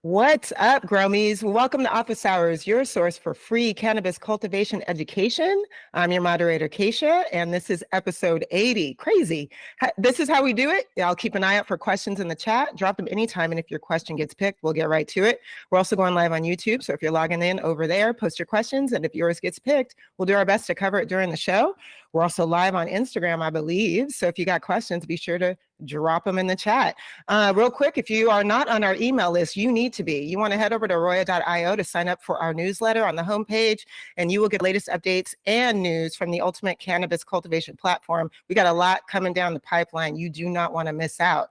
What's up, Gromies? Welcome to Office Hours, your source for free cannabis cultivation education. I'm your moderator, Keisha, and this is episode 80. Crazy. This is how we do it. I'll keep an eye out for questions in the chat. Drop them anytime, and if your question gets picked, we'll get right to it. We're also going live on YouTube, so if you're logging in over there, post your questions, and if yours gets picked, we'll do our best to cover it during the show. We're also live on Instagram, I believe, so if you got questions, be sure to drop them in the chat. Real quick, if you are not on our email list, you need to be. You want to head over to Roya.io to sign up for our newsletter on the homepage, and you will get latest updates and news from the Ultimate Cannabis Cultivation Platform. We got a lot coming down the pipeline. You do not want to miss out.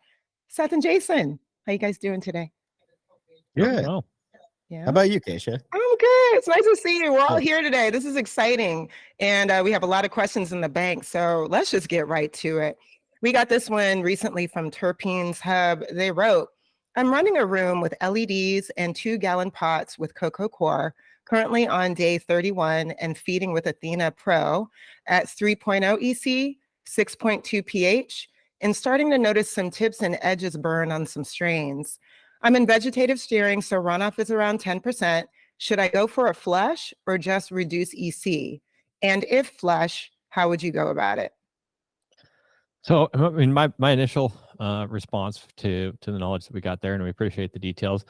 Seth and Jason, how you guys doing today? Good. Oh, Yeah. How about you, Keisha? I'm good. It's nice to see you. We're all here today. This is exciting. And we have a lot of questions in the bank. So let's just get right to it. We got this one recently from Terpenes Hub. They wrote, I'm running a room with LEDs and 2-gallon pots with Coco Core, currently on day 31 and feeding with Athena Pro at 3.0 EC, 6.2 pH, and starting to notice some tips and edges burn on some strains. I'm in vegetative steering, so runoff is around 10%. Should I go for a flush or just reduce EC? And if flush, how would you go about it? so I mean, my initial response to the knowledge that we got there, and we appreciate the details.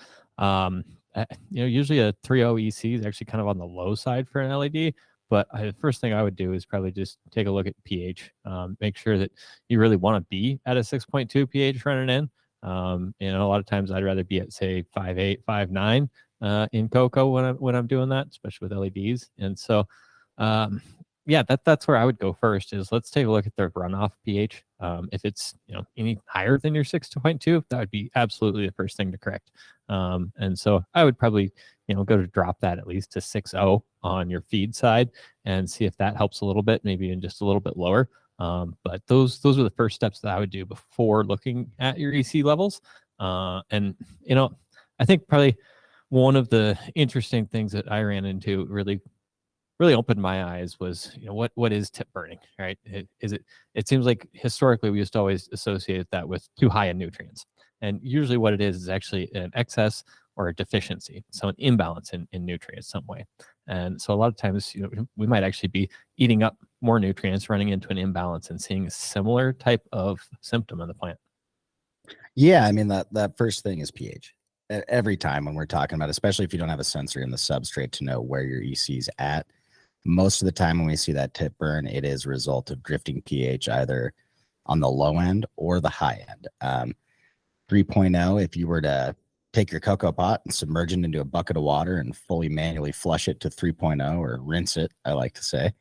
Usually a 3.0 EC is actually kind of on the low side for an LED. But the first thing I would do is probably just take a look at pH. Make sure that you really want to be at a 6.2 pH running in. A lot of times I'd rather be at say 5.8, 5.9 in cocoa when I'm doing that, especially with LEDs. And so, that's where I would go first. Is let's take a look at the runoff pH. If it's any higher than your 6.2, that would be absolutely the first thing to correct. And so I would probably go to drop that at least to 6.0 on your feed side and see if that helps a little bit, maybe even just a little bit lower. But those are the first steps that I would do before looking at your EC levels. I think probably one of the interesting things that I ran into really opened my eyes was, what is tip burning, right? It seems like historically we used to always associate that with too high in nutrients. And usually what it is actually an excess or a deficiency. So an imbalance in nutrients some way. And so a lot of times, we might actually be eating up more nutrients, running into an imbalance and seeing a similar type of symptom in the plant. Yeah, I mean, that first thing is pH. Every time when we're talking about, especially if you don't have a sensor in the substrate to know where your EC is at, most of the time when we see that tip burn, it is a result of drifting pH either on the low end or the high end. 3.0, if you were to take your cocoa pot and submerge it into a bucket of water and fully manually flush it to 3.0 or rinse it, I like to say,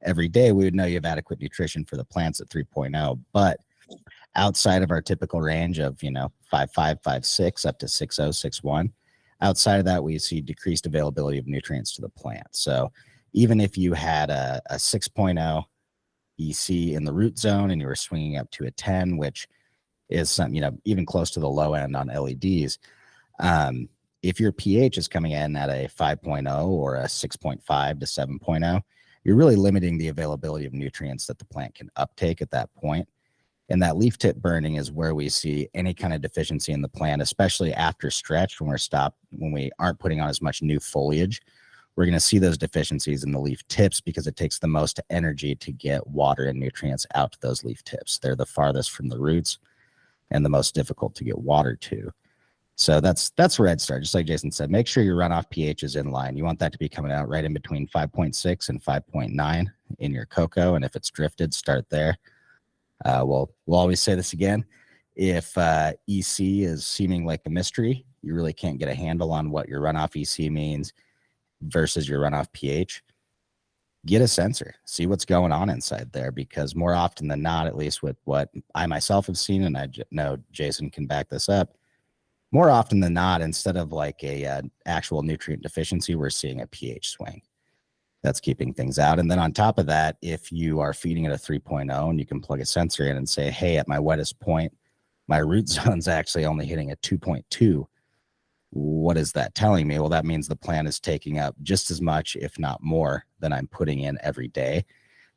every day we would know you have adequate nutrition for the plants at 3.0. But outside of our typical range of 5.5, 5.6 up to 6.0, 6.1, outside of that we see decreased availability of nutrients to the plant. So even if you had a 6.0 EC in the root zone and you were swinging up to a 10, which is some even close to the low end on LEDs, if your pH is coming in at a 5.0 or a 6.5 to 7.0, you're really limiting the availability of nutrients that the plant can uptake at that point. And that leaf tip burning is where we see any kind of deficiency in the plant, especially after stretch when we aren't putting on as much new foliage. We're going to see those deficiencies in the leaf tips because it takes the most energy to get water and nutrients out to those leaf tips. They're the farthest from the roots and the most difficult to get water to. So that's where I'd start. Just like Jason said, make sure your runoff pH is in line. You want that to be coming out right in between 5.6 and 5.9 in your cocoa. And if it's drifted, start there. We'll always say this again. If EC is seeming like a mystery, you really can't get a handle on what your runoff EC means versus your runoff pH. Get a sensor, see what's going on inside there, because more often than not, at least with what I myself have seen, and I know Jason can back this up, more often than not, instead of like a actual nutrient deficiency, we're seeing a pH swing. That's keeping things out. And then on top of that, if you are feeding at a 3.0 and you can plug a sensor in and say, hey, at my wettest point, my root zone's actually only hitting a 2.2. What is that telling me? Well, that means the plant is taking up just as much, if not more, than I'm putting in every day.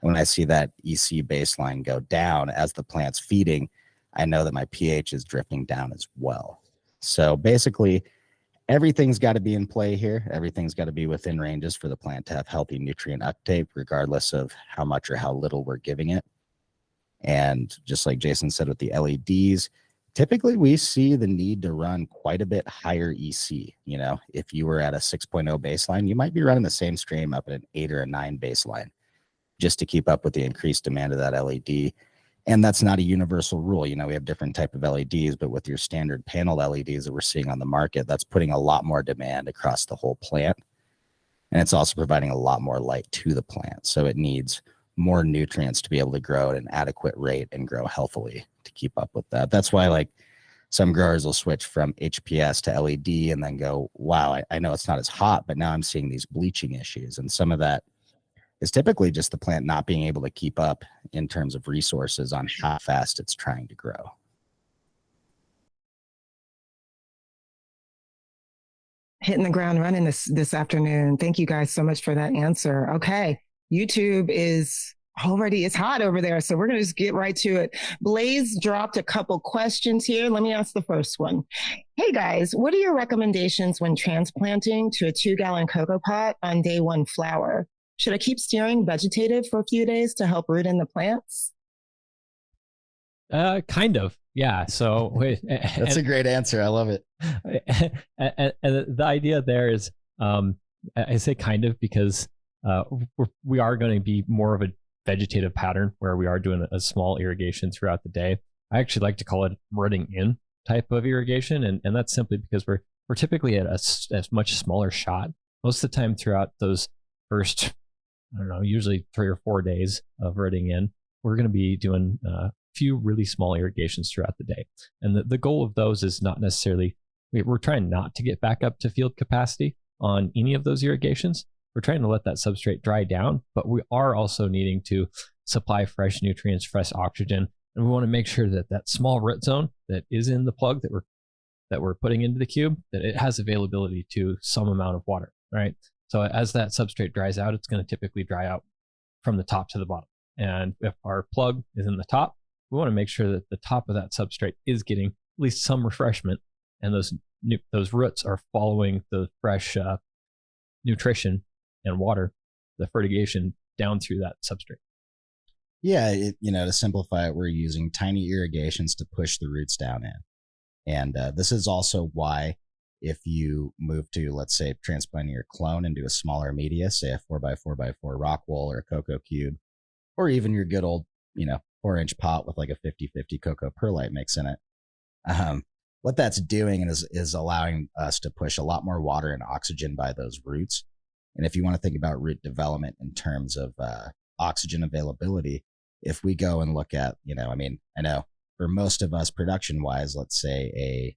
And when I see that EC baseline go down as the plant's feeding, I know that my pH is drifting down as well. So basically, everything's got to be in play here. Everything's got to be within ranges for the plant to have healthy nutrient uptake, regardless of how much or how little we're giving it. And just like Jason said with the LEDs, typically we see the need to run quite a bit higher EC. You know, if you were at a 6.0 baseline, you might be running the same stream up at an 8 or a 9 baseline just to keep up with the increased demand of that LED. And that's not a universal rule. You know, we have different type of LEDs, but with your standard panel LEDs that we're seeing on the market, that's putting a lot more demand across the whole plant. And it's also providing a lot more light to the plant. So it needs more nutrients to be able to grow at an adequate rate and grow healthily to keep up with that. That's why like some growers will switch from HPS to LED and then go, wow, I know it's not as hot, but now I'm seeing these bleaching issues. And some of that is typically just the plant not being able to keep up in terms of resources on how fast it's trying to grow. Hitting the ground running this afternoon. Thank you guys so much for that answer. Okay, YouTube is already, it's hot over there, so we're going to just get right to it. Blaze dropped a couple questions here. Let me ask the first one. Hey guys, what are your recommendations when transplanting to a 2-gallon cocoa pot on day 1 flower? Should I keep steering vegetative for a few days to help root in the plants? Kind of, yeah. So That's a great answer. I love it. And the idea there is, I say kind of because we are going to be more of a vegetative pattern where we are doing a small irrigation throughout the day. I actually like to call it rooting in type of irrigation, and that's simply because we're typically at a much smaller shot most of the time throughout those first, I don't know, usually 3 or 4 days of rooting in. We're going to be doing a few really small irrigations throughout the day, and the goal of those is not necessarily, we're trying not to get back up to field capacity on any of those irrigations. We're trying to let that substrate dry down, but we are also needing to supply fresh nutrients, fresh oxygen, and we want to make sure that that small root zone that is in the plug that we're putting into the cube, that it has availability to some amount of water, right? So as that substrate dries out, it's going to typically dry out from the top to the bottom. And if our plug is in the top, we want to make sure that the top of that substrate is getting at least some refreshment, and those roots are following the fresh nutrition and water, the fertigation down through that substrate. Yeah, to simplify it, we're using tiny irrigations to push the roots down in. And this is also why if you move to, let's say, transplanting your clone into a smaller media, say a 4x4x4 rock wool or a cocoa cube, or even your good old, 4-inch pot with like a 50-50 cocoa perlite mix in it. What that's doing is allowing us to push a lot more water and oxygen by those roots. And if you want to think about root development in terms of oxygen availability, if we go and look at, I know for most of us production wise, let's say a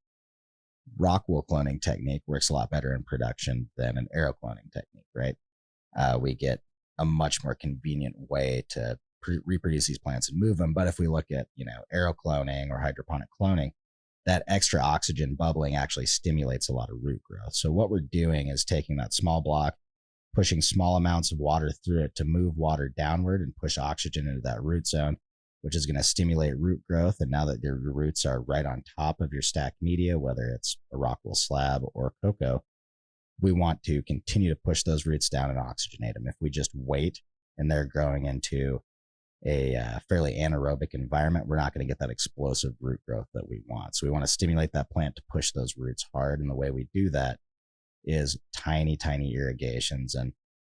rock wool cloning technique works a lot better in production than an aero cloning technique, right? We get a much more convenient way to reproduce these plants and move them. But if we look at, aero cloning or hydroponic cloning, that extra oxygen bubbling actually stimulates a lot of root growth. So what we're doing is taking that small block, pushing small amounts of water through it to move water downward and push oxygen into that root zone, which is going to stimulate root growth. And now that your roots are right on top of your stacked media, whether it's a rock wool slab or cocoa, we want to continue to push those roots down and oxygenate them. If we just wait and they're growing into a fairly anaerobic environment, we're not going to get that explosive root growth that we want. So we want to stimulate that plant to push those roots hard. And the way we do that is tiny, tiny irrigations. And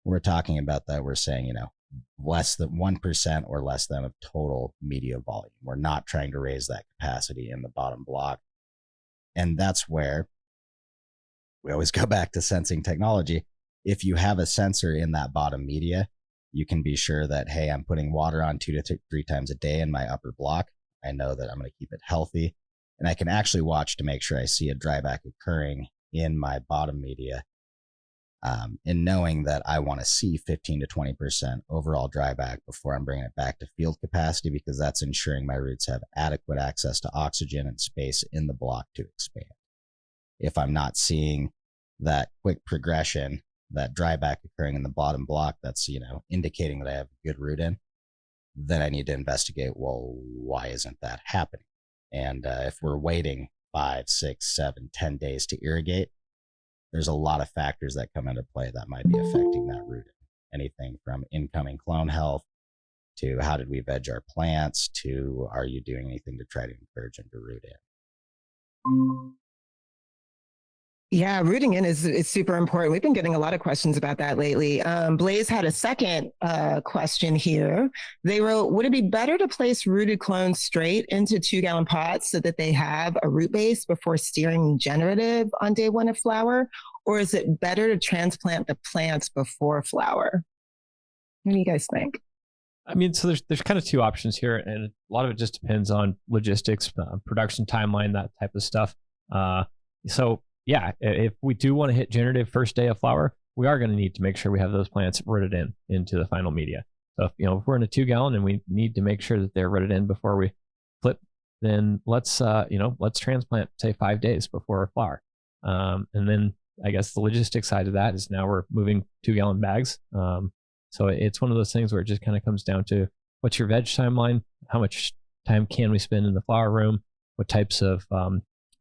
we're talking about that. We're saying, less than 1% or less than of total media volume. We're not trying to raise that capacity in the bottom block. And that's where we always go back to sensing technology. If you have a sensor in that bottom media, you can be sure that, hey, I'm putting water on 2 to 3 times a day in my upper block. I know that I'm going to keep it healthy. And I can actually watch to make sure I see a dryback occurring in my bottom media. In knowing that I want to see 15 to 20% overall dryback before I'm bringing it back to field capacity, because that's ensuring my roots have adequate access to oxygen and space in the block to expand. If I'm not seeing that quick progression, that dryback occurring in the bottom block, that's, indicating that I have a good root in, then I need to investigate, well, why isn't that happening? And if we're waiting 5, 6, 7, 10 days to irrigate, there's a lot of factors that come into play that might be affecting that rooting. Anything from incoming clone health to how did we veg our plants to are you doing anything to try to encourage them to root in? Yeah, rooting in is super important. We've been getting a lot of questions about that lately. Blaze had a second question here. They wrote, would it be better to place rooted clones straight into 2-gallon pots so that they have a root base before steering generative on day 1 of flower? Or is it better to transplant the plants before flower? What do you guys think? I mean, so there's kind of two options here, and a lot of it just depends on logistics, production timeline, that type of stuff. So yeah, if we do want to hit generative first day of flower, we are going to need to make sure we have those plants rooted into the final media. So if we're in a 2-gallon and we need to make sure that they're rooted in before we flip, then let's transplant, say, 5 days before flower. And then I guess the logistics side of that is now we're moving 2-gallon bags. So it's one of those things where it just kind of comes down to what's your veg timeline, how much time can we spend in the flower room, what types of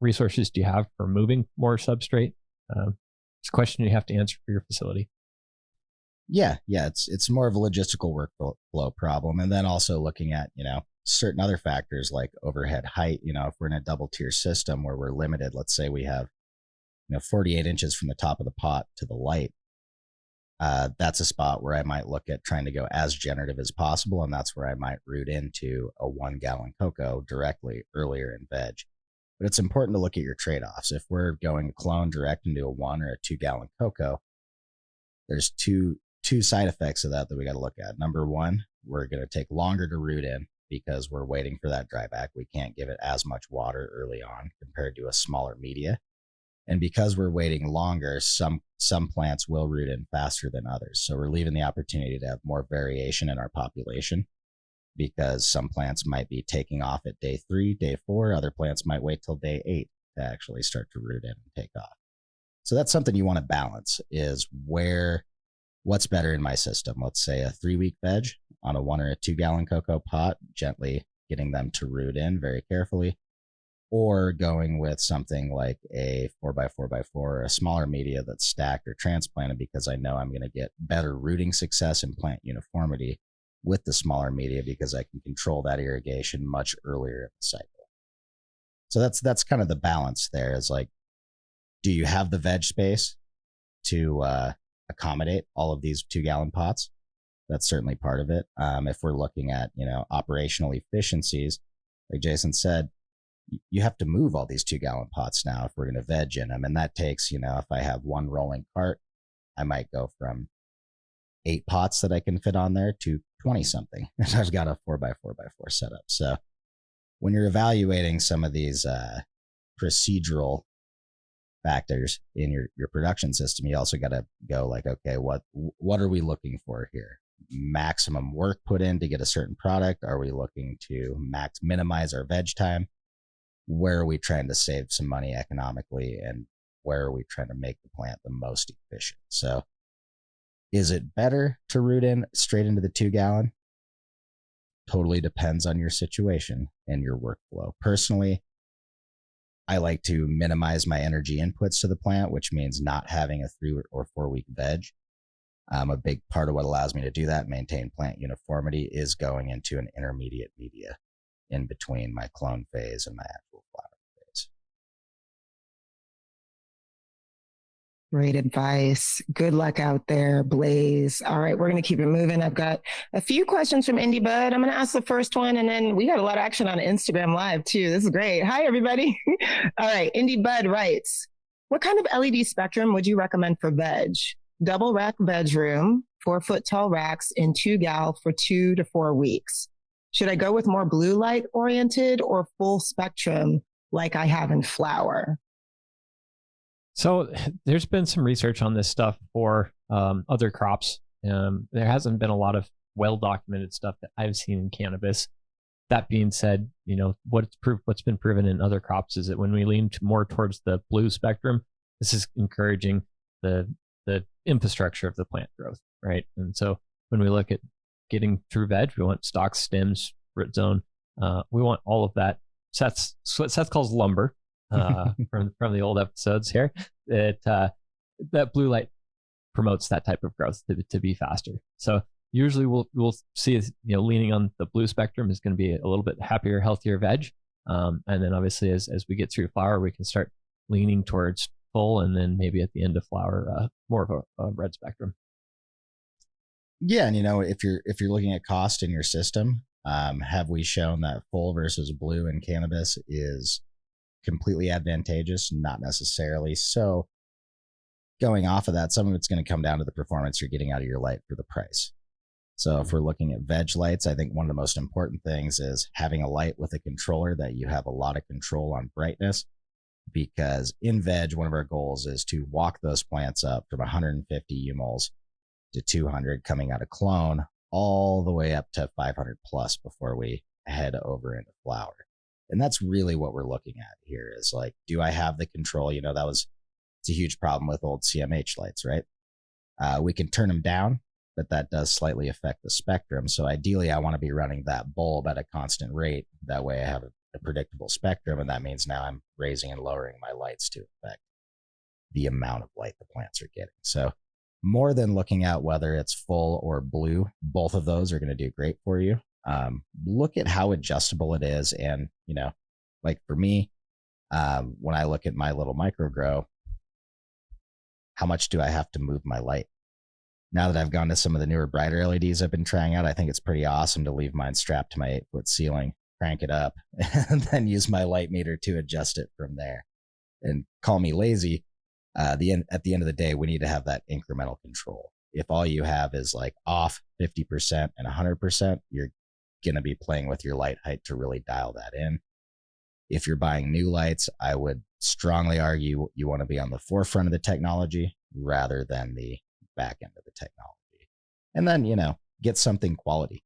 resources do you have for moving more substrate? It's a question you have to answer for your facility. Yeah, it's more of a logistical workflow problem, and then also looking at certain other factors like overhead height. If we're in a double tier system where we're limited, let's say we have 48 inches from the top of the pot to the light. That's a spot where I might look at trying to go as generative as possible, and that's where I might root into a 1-gallon cocoa directly earlier in veg. But it's important to look at your trade-offs. If we're going to clone direct into a 1 or a 2-gallon cocoa, there's two side effects of that we got to look at. Number one, we're going to take longer to root in because we're waiting for that dry back. We can't give it as much water early on compared to a smaller media. And because we're waiting longer, some plants will root in faster than others. So we're leaving the opportunity to have more variation in our population, because some plants might be taking off at day 3, day 4. Other plants might wait till day 8 to actually start to root in and take off. So that's something you want to balance, is what's better in my system. Let's say a 3-week veg on a 1 or a 2-gallon cocoa pot, gently getting them to root in very carefully, or going with something like a 4x4x4 or a smaller media that's stacked or transplanted, because I know I'm going to get better rooting success and plant uniformity with the smaller media because I can control that irrigation much earlier in the cycle. So that's kind of the balance there, is like, do you have the veg space to accommodate all of these 2-gallon pots? That's certainly part of it. If we're looking at, operational efficiencies, like Jason said, you have to move all these 2-gallon pots now if we're going to veg in them. And that takes, if I have one rolling cart, I might go from 8 pots that I can fit on there to 20 something. And I've got a 4x4x4 setup. So when you're evaluating some of these procedural factors in your production system, you also got to go like, okay, what are we looking for here? Maximum work put in to get a certain product? Are we looking to minimize our veg time? Where are we trying to save some money economically, and where are we trying to make the plant the most efficient? So is it better to root in straight into the 2-gallon? Totally depends on your situation and your workflow. Personally, I like to minimize my energy inputs to the plant, which means not having a 3 or 4 week veg. A big part of what allows me to do that, maintain plant uniformity, is going into an intermediate media in between my clone phase and my actual flower phase. Great advice. Good luck out there, Blaze. All right, we're going to keep it moving. I've got a few questions from Indie Bud. I'm going to ask the first one, and then we got a lot of action on Instagram Live too. This is great. Hi, everybody. All right, Indie Bud writes, what kind of LED spectrum would you recommend for veg? Double rack veg room, 4-foot tall racks in 2-gal for 2 to 4 weeks. Should I go with more blue light oriented or full spectrum like I have in flower? So there's been some research on this stuff for other crops. There hasn't been a lot of well-documented stuff that I've seen in cannabis. That being said, what's been proven in other crops is that when we lean more towards the blue spectrum, this is encouraging the infrastructure of the plant growth, right? And so when we look at getting through veg, we want stalks, stems, root zone. We want all of that. Seth calls lumber from the old episodes here. that blue light promotes that type of growth to be faster. So usually we'll see, leaning on the blue spectrum is going to be a little bit happier, healthier veg. And then obviously as we get through flower, we can start leaning towards full, and then maybe at the end of flower, more of a red spectrum. Yeah, and if you're looking at cost in your system, have we shown that full versus blue in cannabis is completely advantageous? Not necessarily. So going off of that, some of it's going to come down to the performance you're getting out of your light for the price. So if we're looking at veg lights, I think one of the most important things is having a light with a controller that you have a lot of control on brightness, because in veg, one of our goals is to walk those plants up from 150 UMols to 200 coming out of clone, all the way up to 500 plus before we head over into flower. And that's really what we're looking at here, is like, do I have the control? It's a huge problem with old CMH lights, right? We can turn them down, but that does slightly affect the spectrum. So ideally, I want to be running that bulb at a constant rate. That way I have a predictable spectrum, and that means now I'm raising and lowering my lights to affect the amount of light the plants are getting. So more than looking at whether it's full or blue, both of those are going to do great for you. Look at how adjustable it is. And, like for me, when I look at my little micro grow, how much do I have to move my light? Now that I've gone to some of the newer brighter LEDs I've been trying out, I think it's pretty awesome to leave mine strapped to my 8-foot ceiling, crank it up, and then use my light meter to adjust it from there. And call me lazy. At the end of the day, we need to have that incremental control. If all you have is like off 50% and 100%, you're going to be playing with your light height to really dial that in. If you're buying new lights, I would strongly argue you want to be on the forefront of the technology rather than the back end of the technology. And then, get something quality.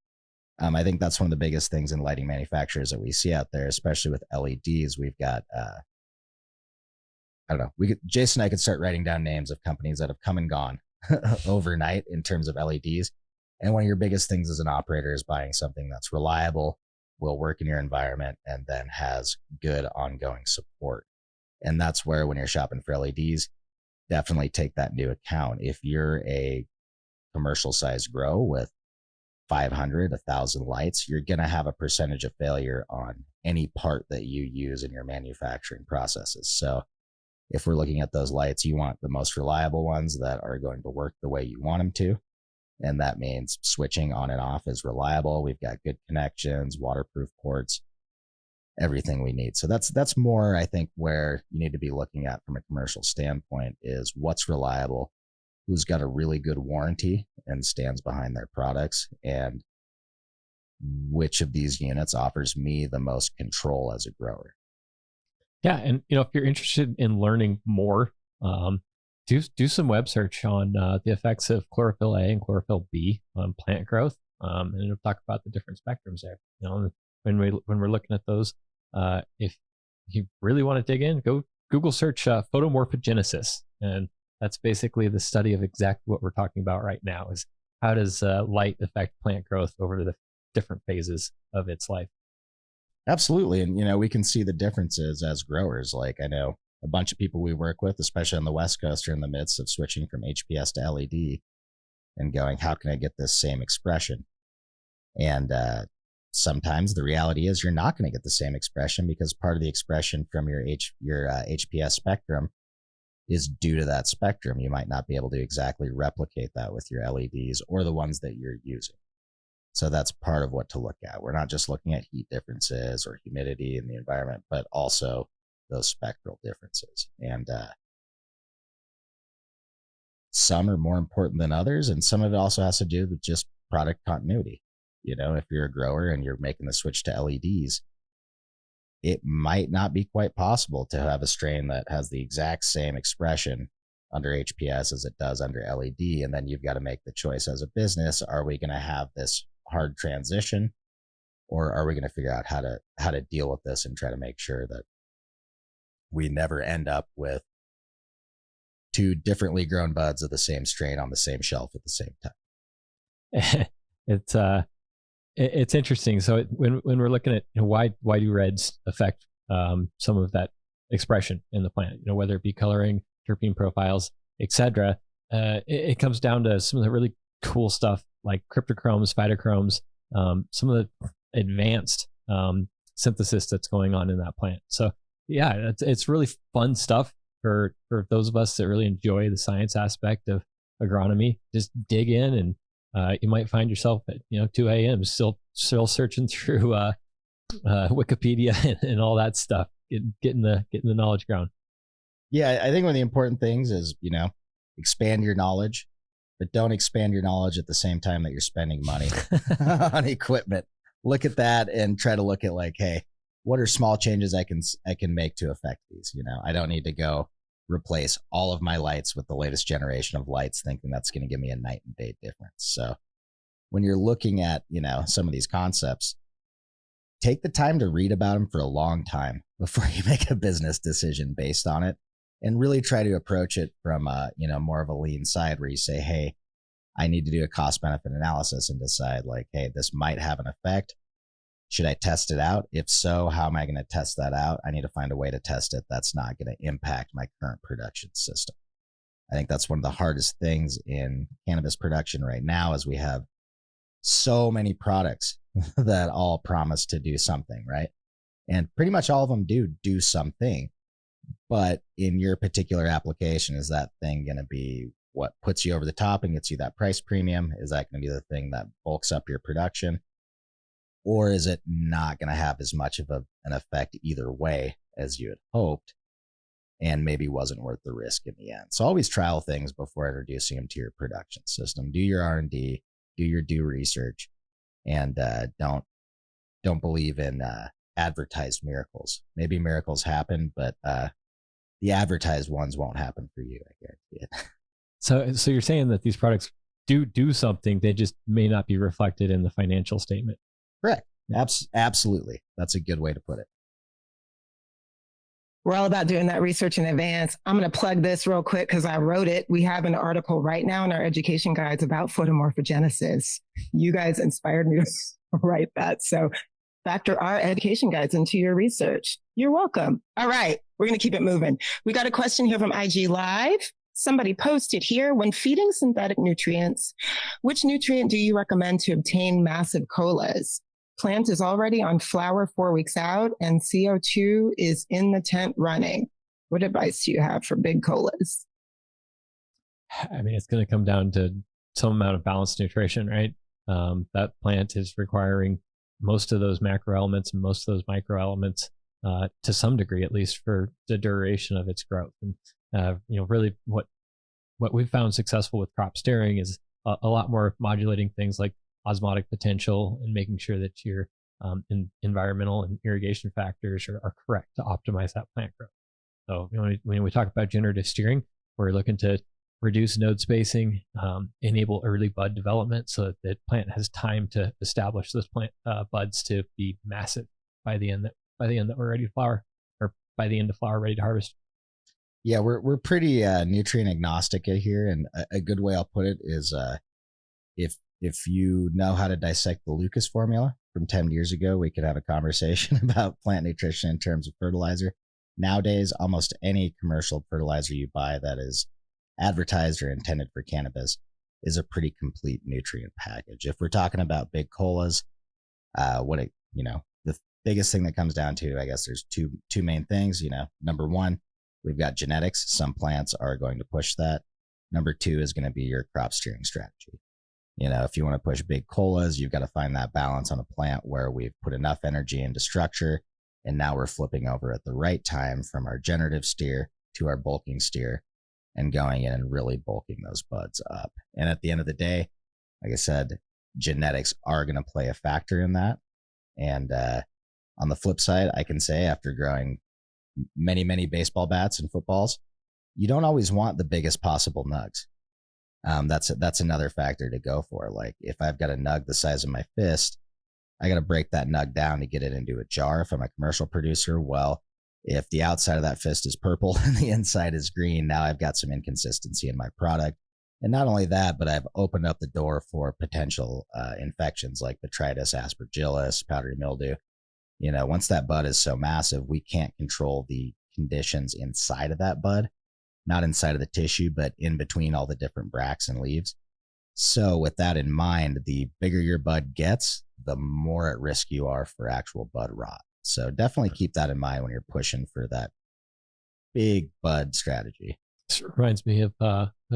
I think that's one of the biggest things in lighting manufacturers that we see out there, especially with LEDs. We've got, I don't know, Jason and I could start writing down names of companies that have come and gone overnight in terms of LEDs. And one of your biggest things as an operator is buying something that's reliable, will work in your environment, and then has good ongoing support. And that's where, when you're shopping for LEDs, definitely take that into account. If you're a commercial size grow with 500, 1,000 lights, you're going to have a percentage of failure on any part that you use in your manufacturing processes. So if we're looking at those lights, you want the most reliable ones that are going to work the way you want them to. And that means switching on and off is reliable. We've got good connections, waterproof ports, everything we need. So that's more, I think, where you need to be looking at from a commercial standpoint, is what's reliable, who's got a really good warranty and stands behind their products, and which of these units offers me the most control as a grower. Yeah. And, if you're interested in learning more, do some web search on the effects of chlorophyll A and chlorophyll B on plant growth. And it'll talk about the different spectrums there. When we're looking at those, if you really want to dig in, go Google search photomorphogenesis. And that's basically the study of exactly what we're talking about right now, is how does light affect plant growth over the different phases of its life. Absolutely. And, we can see the differences as growers. Like, I know a bunch of people we work with, especially on the West Coast, are in the midst of switching from HPS to LED and going, how can I get this same expression? And sometimes the reality is you're not going to get the same expression, because part of the expression from your HPS spectrum is due to that spectrum. You might not be able to exactly replicate that with your LEDs or the ones that you're using. So that's part of what to look at. We're not just looking at heat differences or humidity in the environment, but also those spectral differences. And some are more important than others, and some of it also has to do with just product continuity. If you're a grower and you're making the switch to LEDs, it might not be quite possible to have a strain that has the exact same expression under HPS as it does under LED. And then you've got to make the choice as a business: are we going to have this hard transition, or are we going to figure out how to deal with this and try to make sure that we never end up with two differently grown buds of the same strain on the same shelf at the same time? It's interesting. So when we're looking at why do reds affect some of that expression in the plant, whether it be coloring, terpene profiles, etc. It comes down to some of the really cool stuff like cryptochromes, phytochromes, some of the advanced synthesis that's going on in that plant. So yeah, it's really fun stuff for those of us that really enjoy the science aspect of agronomy. Just dig in, and you might find yourself at 2 a.m. still searching through Wikipedia and all that stuff, getting the knowledge ground. Yeah, I think one of the important things is, expand your knowledge, but don't expand your knowledge at the same time that you're spending money on equipment. Look at that and try to look at like, hey, what are small changes I can make to affect these? I don't need to go replace all of my lights with the latest generation of lights thinking that's going to give me a night and day difference. So when you're looking at, some of these concepts, take the time to read about them for a long time before you make a business decision based on it, and really try to approach it from more of a lean side where you say, hey, I need to do a cost benefit analysis and decide like, hey, this might have an effect. Should I test it out? If so, how am I going to test that out? I need to find a way to test it that's not going to impact my current production system. I think that's one of the hardest things in cannabis production right now is we have so many products that all promise to do something, right? And pretty much all of them do something. But in your particular application, is that thing going to be what puts you over the top and gets you that price premium? Is that going to be the thing that bulks up your production? Or is it not going to have as much of an effect either way as you had hoped, and maybe wasn't worth the risk in the end? So always trial things before introducing them to your production system. Do your R&D, do your due research, and don't believe in advertised miracles. Maybe miracles happen, but the advertised ones won't happen for you. I guarantee it. So you're saying that these products do something, they just may not be reflected in the financial statement. Correct. Absolutely. That's a good way to put it. We're all about doing that research in advance. I'm going to plug this real quick because I wrote it. We have an article right now in our education guides about photomorphogenesis. You guys inspired me to write that. So factor our education guides into your research. You're welcome. All right. We're going to keep it moving. We got a question here from IG Live. Somebody posted here, when feeding synthetic nutrients, which nutrient do you recommend to obtain massive colas? Plant is already on flower 4 weeks out and CO2 is in the tent running. What advice do you have for big colas? I mean, it's going to come down to some amount of balanced nutrition, right? That plant is requiring most of those macro elements and most of those micro elements to some degree, at least for the duration of its growth. And really what we've found successful with crop steering is a lot more modulating things like osmotic potential and making sure that your environmental and irrigation factors are correct to optimize that plant growth. So when we talk about generative steering, we're looking to reduce node spacing, enable early bud development so that the plant has time to establish those plant buds to be massive by the end that we're ready to flower, or by the end of flower ready to harvest. Yeah, we're pretty nutrient agnostic here, and a good way I'll put it is if you know how to dissect the Lucas formula from 10 years ago, we could have a conversation about plant nutrition in terms of fertilizer. Nowadays, almost any commercial fertilizer you buy that is advertised or intended for cannabis is a pretty complete nutrient package. If we're talking about big colas, the biggest thing that comes down to, I guess there's two main things. Number one, we've got genetics. Some plants are going to push that. Number two is going to be your crop steering strategy. If you want to push big colas, you've got to find that balance on a plant where we've put enough energy into structure, and now we're flipping over at the right time from our generative steer to our bulking steer and going in and really bulking those buds up. And at the end of the day, like I said, genetics are going to play a factor in that. And on the flip side, I can say after growing many, many baseball bats and footballs, you don't always want the biggest possible nugs. That's another factor to go for. Like if I've got a nug the size of my fist, I got to break that nug down to get it into a jar. If I'm a commercial producer, well, if the outside of that fist is purple and the inside is green, now I've got some inconsistency in my product. And not only that, but I've opened up the door for potential infections like botrytis, aspergillus, powdery mildew. Once that bud is so massive, we can't control the conditions inside of that bud. not inside of the tissue, but in between all the different bracts and leaves. So with that in mind, the bigger your bud gets, the more at risk you are for actual bud rot. So definitely keep that in mind when you're pushing for that big bud strategy. This reminds me of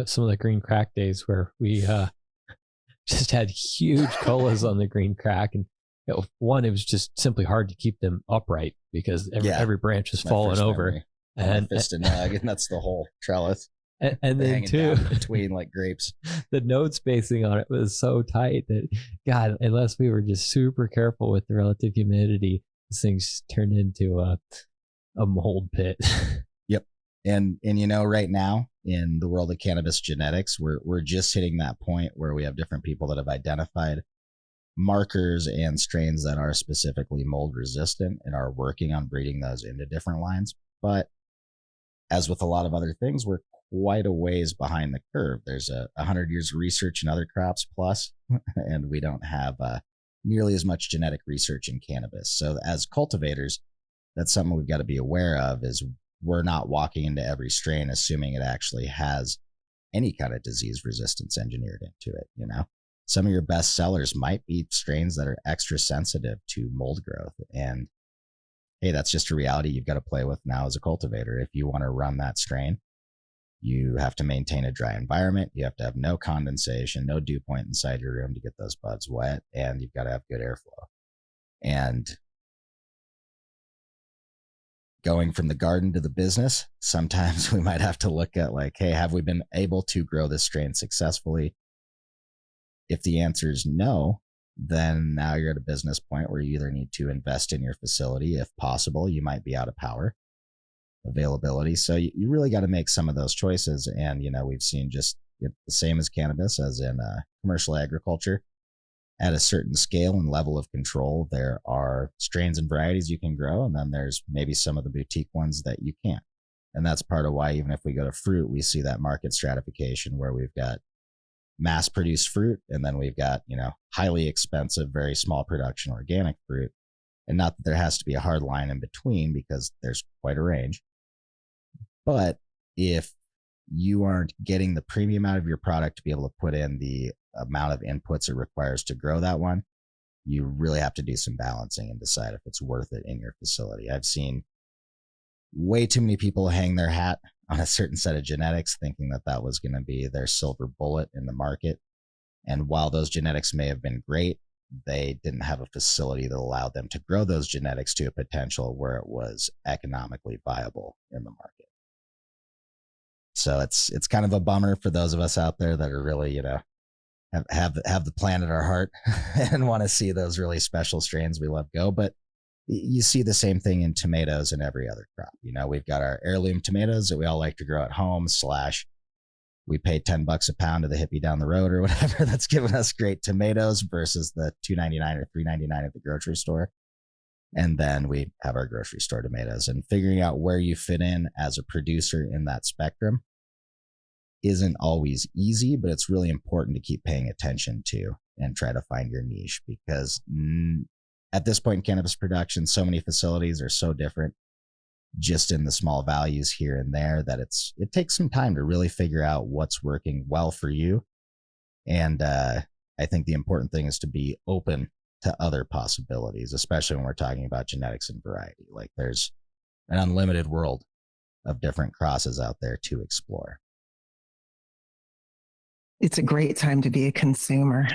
some of the green crack days where we just had huge colas on the green crack, and it was just simply hard to keep them upright because every branch was falling over. And fist and nug, and that's the whole trellis. And then too, between like grapes, the node spacing on it was so tight that, God, unless we were just super careful with the relative humidity, this thing's turned into a mold pit. Yep. And right now in the world of cannabis genetics, we're just hitting that point where we have different people that have identified markers and strains that are specifically mold resistant and are working on breeding those into different lines. But as with a lot of other things, we're quite a ways behind the curve. There's 100 years of research in other crops plus, and we don't have nearly as much genetic research in cannabis. So as cultivators, that's something we've got to be aware of, is we're not walking into every strain assuming it actually has any kind of disease resistance engineered into it. Some of your best sellers might be strains that are extra sensitive to mold growth. And hey, that's just a reality you've got to play with now as a cultivator. If you want to run that strain, you have to maintain a dry environment. You have to have no condensation, no dew point inside your room to get those buds wet, and you've got to have good airflow. And going from the garden to the business, sometimes we might have to look at like, hey, have we been able to grow this strain successfully? If the answer is no, then now you're at a business point where you either need to invest in your facility. If possible, you might be out of power availability. So you really got to make some of those choices. And, we've seen just the same as cannabis, as in commercial agriculture, at a certain scale and level of control, there are strains and varieties you can grow. And then there's maybe some of the boutique ones that you can't. And that's part of why, even if we go to fruit, we see that market stratification where we've got mass produced fruit, and then we've got, highly expensive, very small production organic fruit. And not that there has to be a hard line in between, because there's quite a range. But if you aren't getting the premium out of your product to be able to put in the amount of inputs it requires to grow that one, you really have to do some balancing and decide if it's worth it in your facility. I've seen way too many people hang their hat on a certain set of genetics, thinking that that was going to be their silver bullet in the market. And while those genetics may have been great, they didn't have a facility that allowed them to grow those genetics to a potential where it was economically viable in the market. So it's kind of a bummer for those of us out there that are really, have the plant at our heart and want to see those really special strains we love go. But you see the same thing in tomatoes and every other crop. We've got our heirloom tomatoes that we all like to grow at home, / we pay $10 a pound to the hippie down the road or whatever that's giving us great tomatoes, versus the $2.99 or $3.99 at the grocery store. And then we have our grocery store tomatoes, and figuring out where you fit in as a producer in that spectrum isn't always easy, but it's really important to keep paying attention to and try to find your niche, because at this point in cannabis production, so many facilities are so different just in the small values here and there that it takes some time to really figure out what's working well for you. And I think the important thing is to be open to other possibilities, especially when we're talking about genetics and variety. Like, there's an unlimited world of different crosses out there to explore. It's a great time to be a consumer.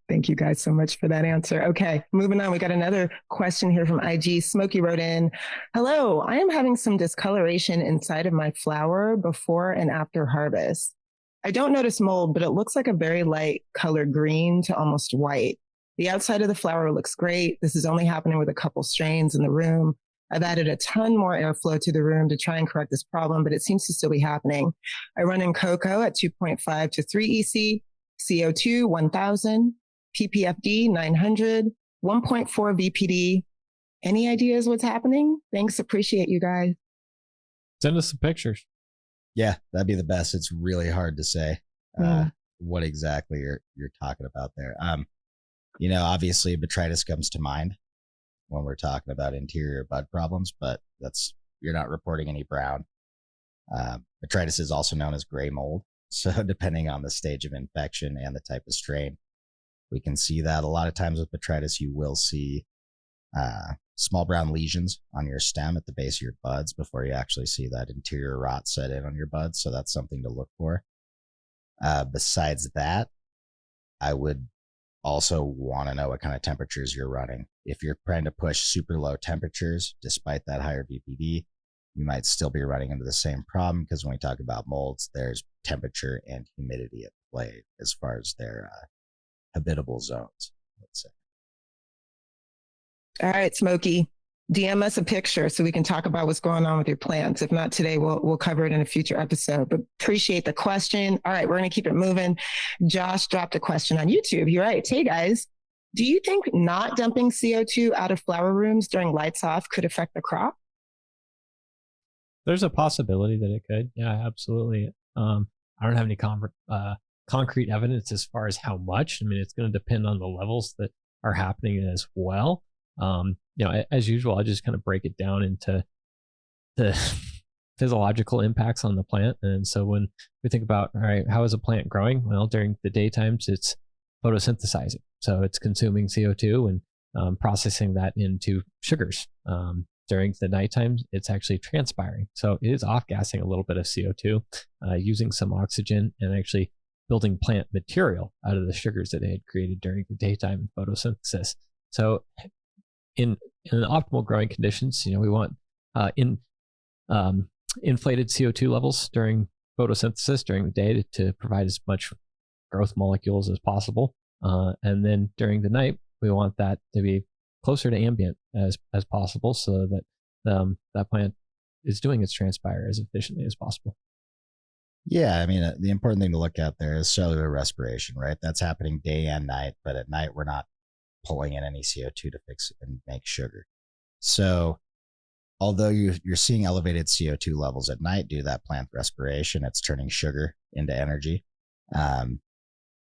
Thank you guys so much for that answer. Okay, moving on. We got another question here from IG. Smokey wrote in, hello, I am having some discoloration inside of my flower before and after harvest. I don't notice mold, but it looks like a very light colored green to almost white. The outside of the flower looks great. This is only happening with a couple strains in the room. I've added a ton more airflow to the room to try and correct this problem, but it seems to still be happening. I run in cocoa at 2.5 to 3 EC, CO2 1000, PPFD 900, 1.4 VPD. Any ideas what's happening? Thanks. Appreciate you guys. Send us some pictures. Yeah, that'd be the best. It's really hard to say what exactly you're talking about there. Obviously botrytis comes to mind when we're talking about interior bud problems, but you're not reporting any brown. Botrytis is also known as gray mold. So depending on the stage of infection and the type of strain, we can see that a lot of times with botrytis, you will see small brown lesions on your stem at the base of your buds before you actually see that interior rot set in on your buds. So that's something to look for. Besides that, I would also want to know what kind of temperatures you're running. If you're trying to push super low temperatures, despite that higher BPD, you might still be running into the same problem, because when we talk about molds, there's temperature and humidity at play as far as their habitable zones, let's say. All right, Smokey, DM us a picture so we can talk about what's going on with your plants. If not today, we'll cover it in a future episode. But appreciate the question. All right, we're going to keep it moving. Josh dropped a question on YouTube. He writes, hey guys, do you think not dumping CO2 out of flower rooms during lights off could affect the crop? There's a possibility that it could. Yeah, absolutely. I don't have any concrete evidence as far as how much. I mean, it's going to depend on the levels that are happening as well. As usual, I just kind of break it down into the physiological impacts on the plant. And so when we think about, all right, how is a plant growing? Well, during the daytimes, it's photosynthesizing. So it's consuming CO2 and processing that into sugars. During the nighttime, it's actually transpiring. So it is off-gassing a little bit of CO2, using some oxygen, and actually building plant material out of the sugars that they had created during the daytime photosynthesis. So in optimal growing conditions, we want inflated CO2 levels during photosynthesis during the day to provide as much growth molecules as possible. And then during the night, we want that to be closer to ambient as possible, so that that plant is doing its transpire as efficiently as possible. Yeah, I mean, the important thing to look at there is cellular respiration, right? That's happening day and night, but at night we're not pulling in any CO2 to fix and make sugar. So although you're seeing elevated CO2 levels at night due to that plant respiration, it's turning sugar into energy.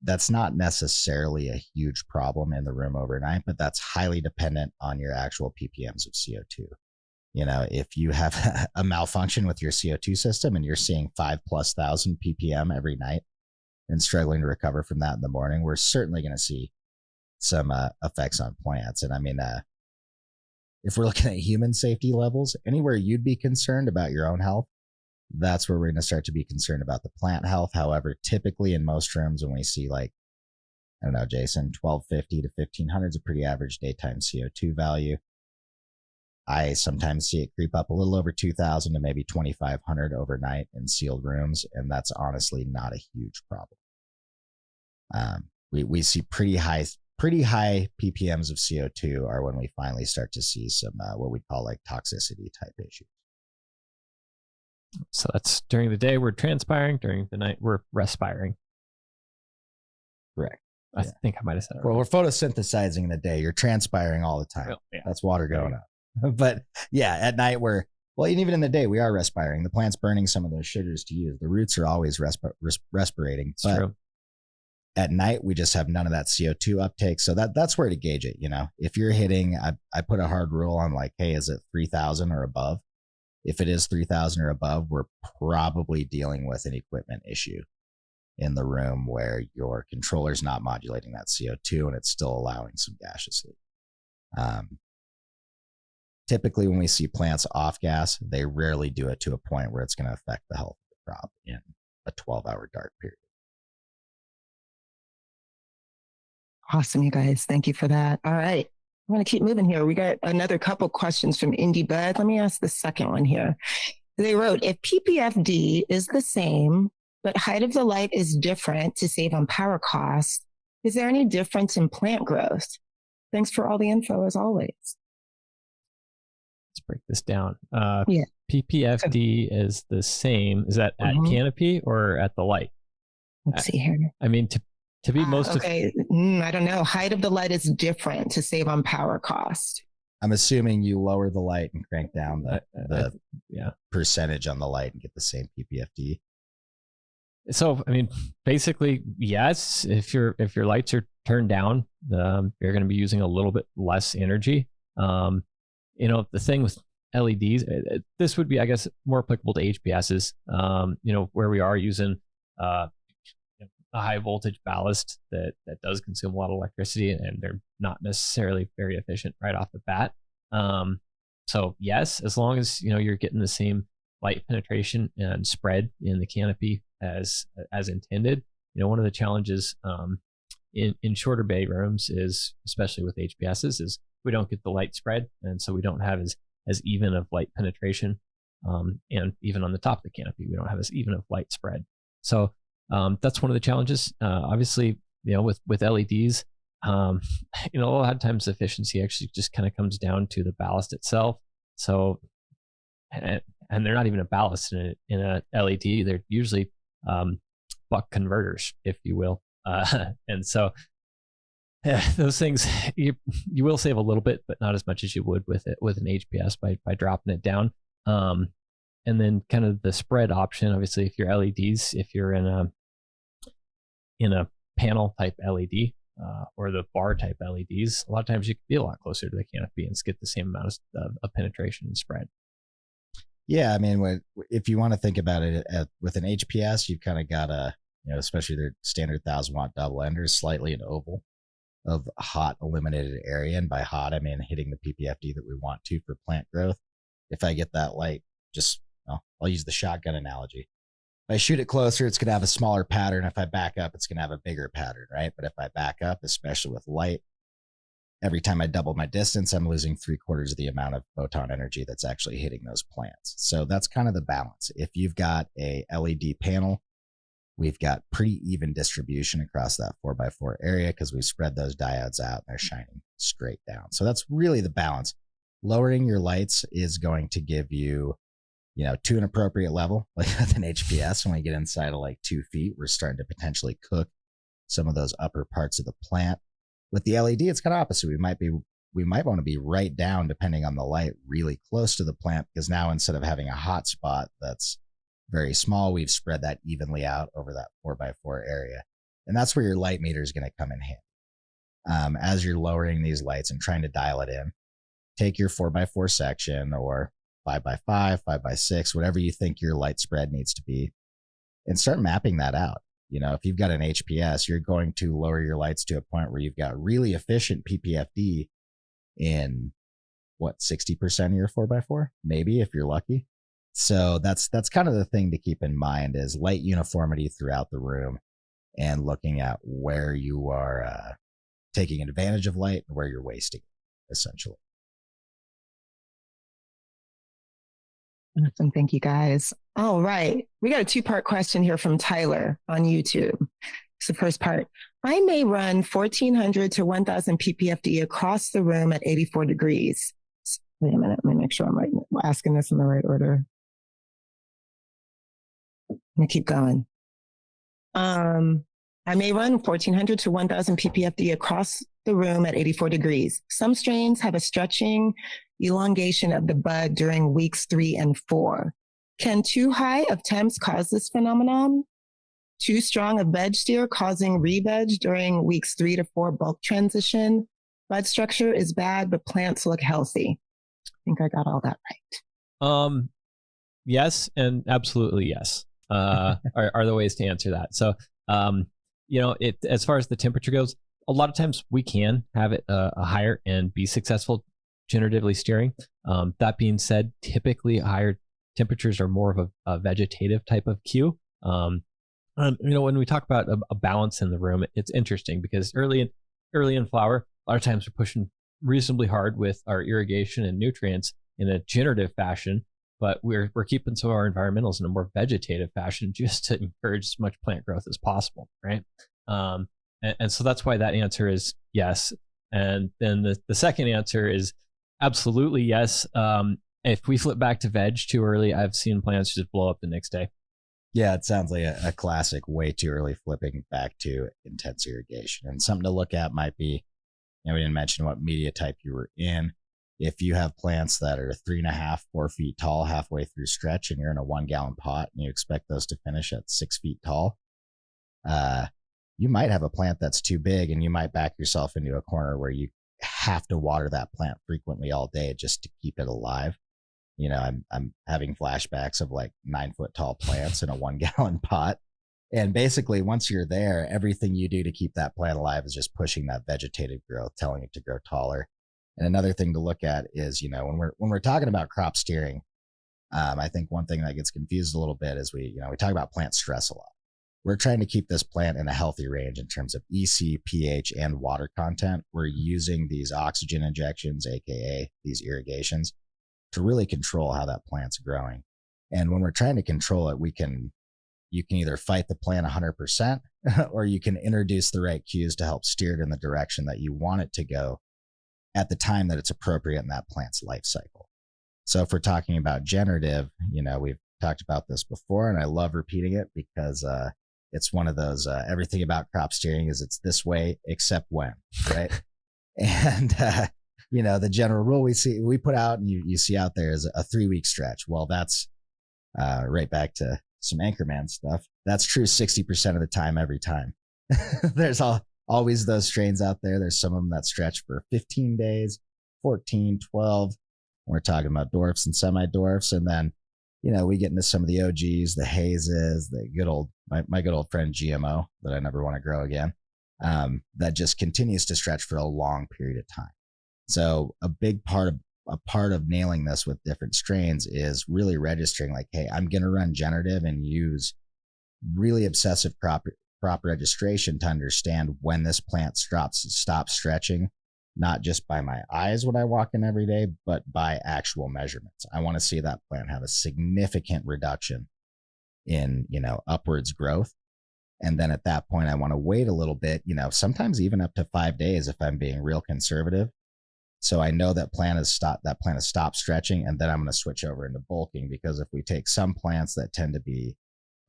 That's not necessarily a huge problem in the room overnight, but that's highly dependent on your actual ppms of CO2. If you have a malfunction with your CO2 system and you're seeing 5,000+ ppm every night and struggling to recover from that in the morning, we're certainly going to see some effects on plants. And I mean, if we're looking at human safety levels, anywhere you'd be concerned about your own health, that's where we're going to start to be concerned about the plant health. However, typically in most rooms, when we see I don't know, Jason, 1250 to 1500 is a pretty average daytime CO2 value. I sometimes see it creep up a little over 2000 to maybe 2500 overnight in sealed rooms. And that's honestly not a huge problem. We see pretty high ppms of CO2 are when we finally start to see some, what we call toxicity type issues. So that's during the day we're transpiring, during the night we're respiring. Correct. I think I might have said it. Well, we're photosynthesizing in the day. You're transpiring all the time. Yeah. That's water going up. But yeah, at night and even in the day, we are respiring. The plant's burning some of those sugars to use. The roots are always respirating. It's true. At night, we just have none of that CO2 uptake. So that's where to gauge it. If you're hitting, I put a hard rule on hey, is it 3,000 or above? If it is 3,000 or above, we're probably dealing with an equipment issue in the room where your controller's not modulating that CO2 and it's still allowing some gaseous leak. Typically, when we see plants off gas, they rarely do it to a point where it's going to affect the health of the crop in a 12-hour dark period. Awesome, you guys. Thank you for that. All right. I'm going to keep moving here. We got another couple questions from Indie Bud. Let me ask the second one here. They wrote, if PPFD is the same, but height of the light is different to save on power costs, is there any difference in plant growth? Thanks for all the info as always. Let's break this down. Yeah. PPFD is the same. Is that at canopy or at the light? Let's see here. I mean, to be most okay. I don't know. Height of the light is different to save on power cost. I'm assuming you lower the light and crank down the percentage on the light and get the same PPFD. So, I mean, basically, yes. If your lights are turned down, you're going to be using a little bit less energy. The thing with LEDs, this would be, I guess, more applicable to HPSs, where we are using a high voltage ballast that does consume a lot of electricity, and they're not necessarily very efficient right off the bat. So yes, as long as you're getting the same light penetration and spread in the canopy as intended. One of the challenges in shorter bay rooms is, especially with HPSs, is we don't get the light spread, and so we don't have as even of light penetration, and even on the top of the canopy, we don't have as even of light spread. So that's one of the challenges. Obviously, with LEDs, a lot of times efficiency actually just kind of comes down to the ballast itself. So, and they're not even a ballast in a LED. They're usually buck converters, if you will. And so those things you will save a little bit, but not as much as you would with an HPS by dropping it down. And then kind of the spread option, obviously, if you're LEDs, if you're in a panel type LED or the bar type LEDs, a lot of times you can be a lot closer to the canopy and get the same amount of penetration and spread. Yeah, I mean, if you want to think about it with an HPS, you've kind of got a, especially their standard 1,000-watt double enders, slightly an oval of hot illuminated area. And by hot, I mean hitting the PPFD that we want to for plant growth. If I get that light, I'll use the shotgun analogy. If I shoot it closer, it's going to have a smaller pattern. If I back up, it's going to have a bigger pattern, right? But if I back up, especially with light, every time I double my distance, I'm losing 3/4 of the amount of photon energy that's actually hitting those plants. So that's kind of the balance. If you've got a LED panel, we've got pretty even distribution across that 4x4 area because we spread those diodes out and they're shining straight down. So that's really the balance. Lowering your lights is going to give you, to an appropriate level, like with an HPS. When we get inside of like 2 feet, we're starting to potentially cook some of those upper parts of the plant. With the LED, it's kind of opposite. We might want to be right down, depending on the light, really close to the plant, because now instead of having a hot spot that's very small, we've spread that evenly out over that 4x4 area. And that's where your light meter is going to come in handy. As you're lowering these lights and trying to dial it in, take your 4x4 section or 5x5, 5x6, whatever you think your light spread needs to be, and start mapping that out. If you've got an HPS, you're going to lower your lights to a point where you've got really efficient PPFD in 60% of your 4x4, maybe, if you're lucky. So that's kind of the thing to keep in mind, is light uniformity throughout the room and looking at where you are taking advantage of light and where you're wasting it, essentially. Awesome. Thank you, guys. All right. We got a 2-part question here from Tyler on YouTube. It's the first part. I may run 1,400 to 1,000 ppfd across the room at 84 degrees. Wait a minute. Let me make sure I'm asking this in the right order. Let me keep going. I may run 1,400 to 1,000 ppfd across the room at 84 degrees. Some strains have a stretching elongation of the bud during weeks 3 and 4. Can too high of temps cause this phenomenon? Too strong of veg steer causing re-veg during weeks 3 to 4 bulk transition? Bud structure is bad, but plants look healthy. I think I got all that right. Yes, and absolutely yes are the ways to answer that. So, as far as the temperature goes, a lot of times we can have it a higher and be successful generatively steering. That being said, typically higher temperatures are more of a vegetative type of cue. When we talk about a balance in the room, it's interesting because early in flower, a lot of times we're pushing reasonably hard with our irrigation and nutrients in a generative fashion, but we're keeping some of our environmentals in a more vegetative fashion just to encourage as much plant growth as possible, right? And so that's why that answer is yes. And then the second answer is absolutely yes. If we flip back to veg too early, I've seen plants just blow up the next day. Yeah, it sounds like a classic way too early flipping back to intense irrigation. And something to look at might be, we didn't mention what media type you were in. If you have plants that are 3.5, 4 feet tall halfway through stretch, and you're in a 1-gallon pot and you expect those to finish at 6 feet tall, you might have a plant that's too big, and you might back yourself into a corner where you have to water that plant frequently all day just to keep it alive. I'm having flashbacks of like 9-foot tall plants in a 1-gallon pot. And basically, once you're there, everything you do to keep that plant alive is just pushing that vegetative growth, telling it to grow taller. And another thing to look at is, when we're talking about crop steering, I think one thing that gets confused a little bit is we talk about plant stress a lot. We're trying to keep this plant in a healthy range in terms of EC, pH, and water content. We're using these oxygen injections, aka these irrigations, to really control how that plant's growing. And when we're trying to control it, you can either fight the plant 100% or you can introduce the right cues to help steer it in the direction that you want it to go at the time that it's appropriate in that plant's life cycle. So if we're talking about generative, we've talked about this before, and I love repeating it because it's one of those, everything about crop steering is it's this way except when, right? And, the general rule we put out and you see out there is a 3-week stretch. Well, that's right back to some Anchorman stuff. That's true 60% of the time, every time. There's always those strains out there. There's some of them that stretch for 15 days, 14, 12. We're talking about dwarfs and semi-dwarfs. And then, we get into some of the OGs, the hazes, the good old, my good old friend GMO that I never want to grow again. That just continues to stretch for a long period of time. So a big part of nailing this with different strains is really registering like, hey, I'm going to run generative and use really obsessive crop registration to understand when this plant stops stretching, not just by my eyes when I walk in every day, but by actual measurements. I want to see that plant have a significant reduction in, upwards growth. And then at that point, I want to wait a little bit, sometimes even up to 5 days if I'm being real conservative. So I know that plant has stopped stretching, and then I'm going to switch over into bulking, because if we take some plants that tend to be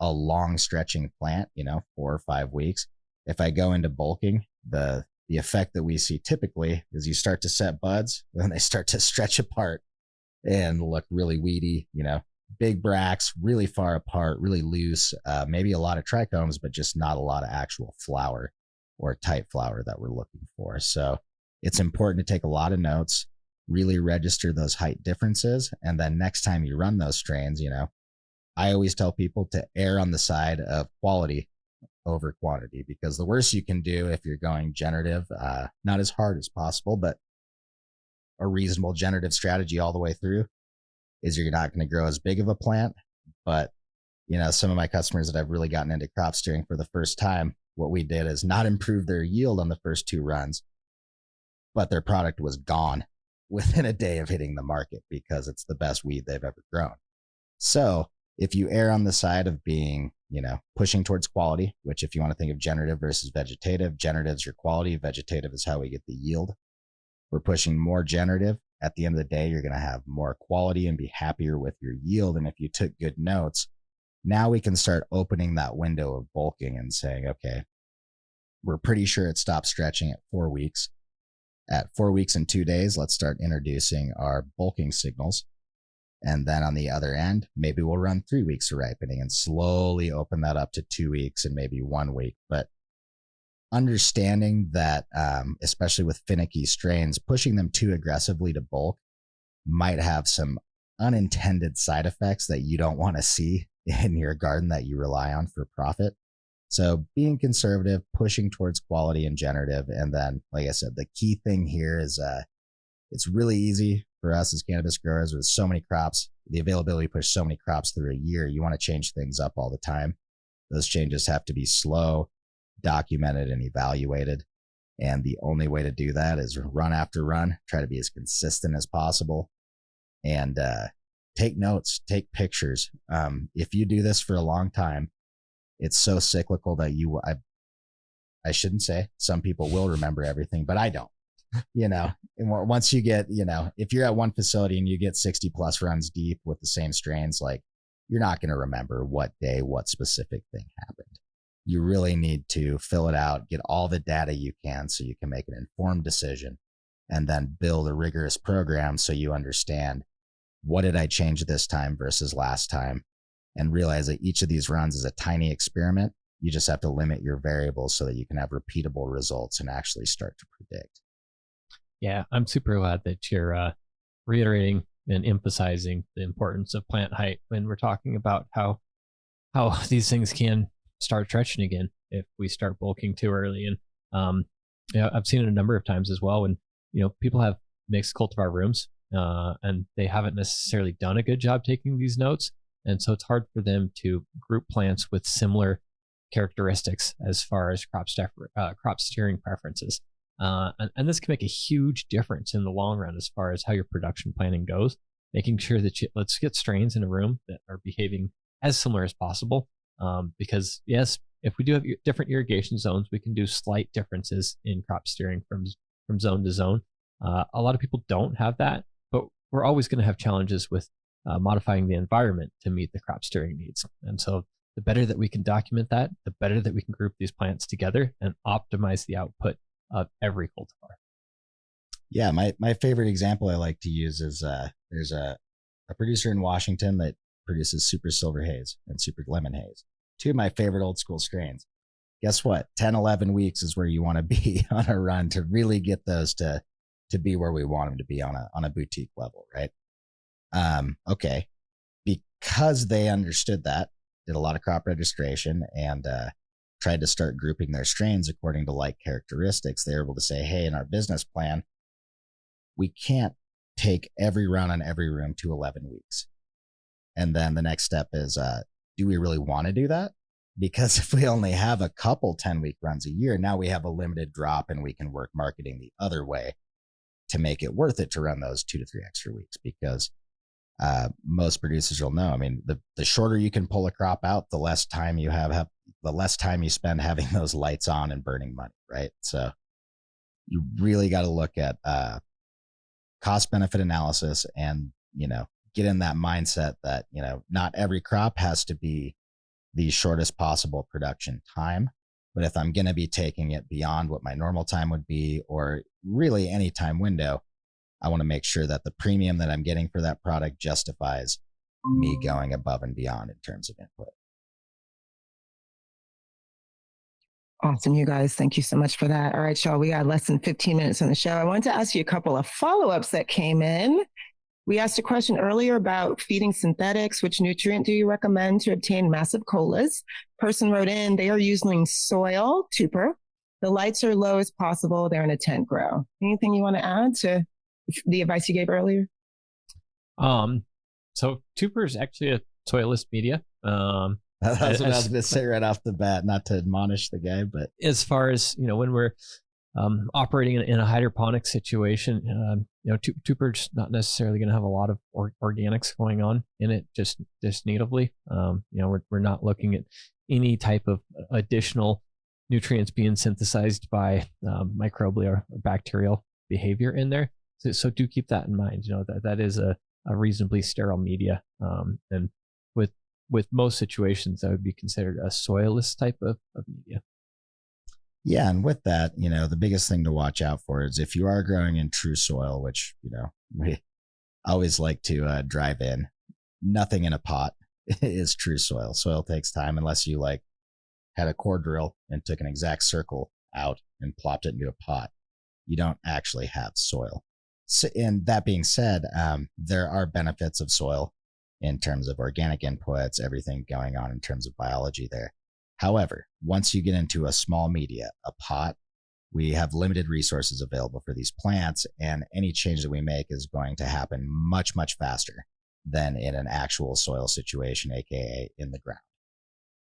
a long stretching plant, 4 or 5 weeks, if I go into bulking, the effect that we see typically is you start to set buds, and they start to stretch apart and look really weedy, big bracts, really far apart, really loose, maybe a lot of trichomes, but just not a lot of actual flower or tight flower that we're looking for. So it's important to take a lot of notes, really register those height differences. And then next time you run those strains, I always tell people to err on the side of quality over quantity, because the worst you can do if you're going generative, not as hard as possible, but a reasonable generative strategy all the way through, is you're not going to grow as big of a plant. But, some of my customers that I've really gotten into crop steering for the first time, what we did is not improve their yield on the first 2 runs, but their product was gone within a day of hitting the market because it's the best weed they've ever grown. So if you err on the side of being, pushing towards quality, which if you want to think of generative versus vegetative, generative is your quality, vegetative is how we get the yield. We're pushing more generative. At the end of the day, you're going to have more quality and be happier with your yield. And if you took good notes, now we can start opening that window of bulking and saying, okay, we're pretty sure it stopped stretching at 4 weeks. At 4 weeks and 2 days, let's start introducing our bulking signals. And then on the other end, maybe we'll run 3 weeks of ripening and slowly open that up to 2 weeks and maybe 1 week. But understanding that, especially with finicky strains, pushing them too aggressively to bulk might have some unintended side effects that you don't want to see in your garden that you rely on for profit. So being conservative, pushing towards quality and generative. And then, like I said, the key thing here is it's really easy for us as cannabis growers with so many crops, the availability to push so many crops through a year. You want to change things up all the time. Those changes have to be slow, documented, and evaluated. And the only way to do that is run after run, try to be as consistent as possible, and take notes, take pictures. If you do this for a long time, it's so cyclical that I shouldn't say some people will remember everything, but I don't, and once you get, if you're at one facility and you get 60 plus runs deep with the same strains, like, you're not going to remember what day, what specific thing happened. You really need to fill it out, get all the data you can so you can make an informed decision, and then build a rigorous program so you understand, what did I change this time versus last time? And realize that each of these runs is a tiny experiment. You just have to limit your variables so that you can have repeatable results and actually start to predict. Yeah, I'm super glad that you're reiterating and emphasizing the importance of plant height when we're talking about how these things can start stretching again if we start bulking too early. And I've seen it a number of times as well when people have mixed cultivar rooms and they haven't necessarily done a good job taking these notes, and so it's hard for them to group plants with similar characteristics as far as crop steering preferences. And this can make a huge difference in the long run as far as how your production planning goes, making sure that let's get strains in a room that are behaving as similar as possible. Because yes, if we do have different irrigation zones, we can do slight differences in crop steering from zone to zone. A lot of people don't have that, but we're always going to have challenges with modifying the environment to meet the crop steering needs. And so the better that we can document that, the better that we can group these plants together and optimize the output of every cultivar. Yeah, my favorite example I like to use is there's a producer in Washington that produces Super Silver Haze and Super Lemon Haze, two of my favorite old school strains. Guess what? 10, 11 weeks is where you want to be on a run to really get those to be where we want them to be on a boutique level, right? Okay, because they understood that, did a lot of crop registration and tried to start grouping their strains according to like characteristics. They're able to say, hey, in our business plan, we can't take every run on every room to 11 weeks. And then the next step is, do we really want to do that? Because if we only have a couple 10-week runs a year, now we have a limited drop and we can work marketing the other way to make it worth it to run those 2 to 3 extra weeks. Because most producers will know, I mean, the shorter you can pull a crop out, the less time you the less time you spend having those lights on and burning money, right? So you really got to look at cost benefit analysis and, get in that mindset that, not every crop has to be the shortest possible production time. But if I'm going to be taking it beyond what my normal time would be, or really any time window, I want to make sure that the premium that I'm getting for that product justifies me going above and beyond in terms of input. Awesome, you guys. Thank you so much for that. All right, y'all, we got less than 15 minutes on the show. I wanted to ask you a couple of follow-ups that came in. We asked a question earlier about feeding synthetics. Which nutrient do you recommend to obtain massive colas? Person wrote in, they are using soil, Tupper. The lights are low as possible. They're in a tent grow. Anything you want to add to the advice you gave earlier? So Tupper is actually a soilless media. That's what I was going to say right off the bat, not to admonish the guy, but as far as, when we're operating in a hydroponic situation, Tupper's not necessarily going to have a lot of organics going on in it, just natively. We're not looking at any type of additional nutrients being synthesized by microbial or bacterial behavior in there. So do keep that in mind. That is a reasonably sterile media, and with most situations that would be considered a soilless type of media. Yeah, and with that, the biggest thing to watch out for is if you are growing in true soil, which, we always like to drive in, nothing in a pot is true soil. Soil takes time unless you had a core drill and took an exact circle out and plopped it into a pot. You don't actually have soil. So, and that being said, there are benefits of soil in terms of organic inputs, everything going on in terms of biology there. However, once you get into a small media, a pot, we have limited resources available for these plants, and any change that we make is going to happen much, much faster than in an actual soil situation, aka in the ground.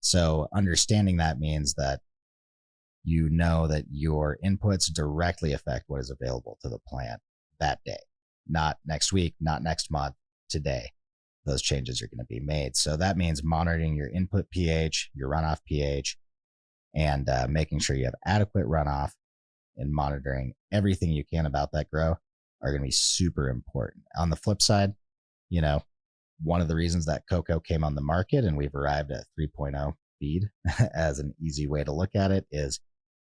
So understanding that means that that your inputs directly affect what is available to the plant that day, not next week, not next month, today. Those changes are going to be made. So that means monitoring your input pH, your runoff pH, and making sure you have adequate runoff, and monitoring everything you can about that grow are going to be super important. On the flip side, one of the reasons that cocoa came on the market and we've arrived at 3.0 feed as an easy way to look at it is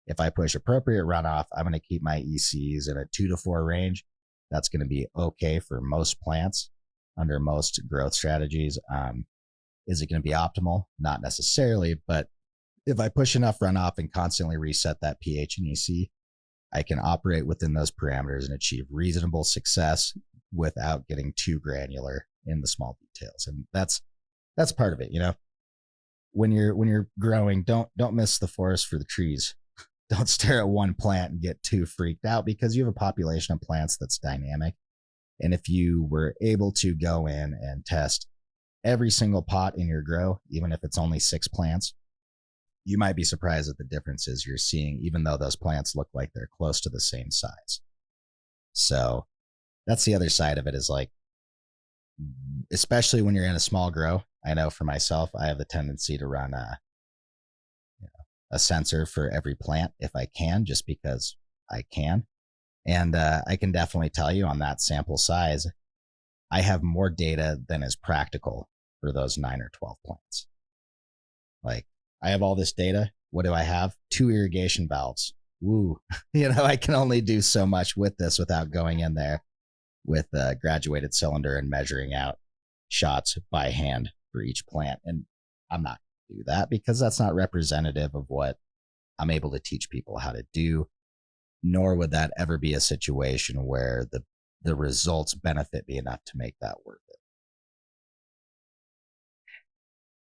if I push appropriate runoff, I'm going to keep my ECs in a 2 to 4 range. That's going to be okay for most plants under most growth strategies. Is it going to be optimal? Not necessarily, but if I push enough runoff and constantly reset that pH and EC, I can operate within those parameters and achieve reasonable success without getting too granular in the small details. And that's part of it. When you're growing, don't miss the forest for the trees. Don't stare at one plant and get too freaked out, because you have a population of plants that's dynamic. And if you were able to go in and test every single pot in your grow, even if it's only 6 plants, you might be surprised at the differences you're seeing, even though those plants look like they're close to the same size. So that's the other side of it, is like, especially when you're in a small grow. I know for myself, I have the tendency to run a sensor for every plant if I can, just because I can. And I can definitely tell you, on that sample size, I have more data than is practical for those 9 or 12 plants. Like, I have all this data. What do I have? 2 irrigation valves. Woo. I can only do so much with this without going in there with a graduated cylinder and measuring out shots by hand for each plant. And I'm not going to do that, because that's not representative of what I'm able to teach people how to do, nor would that ever be a situation where the results benefit me enough to make that worth it.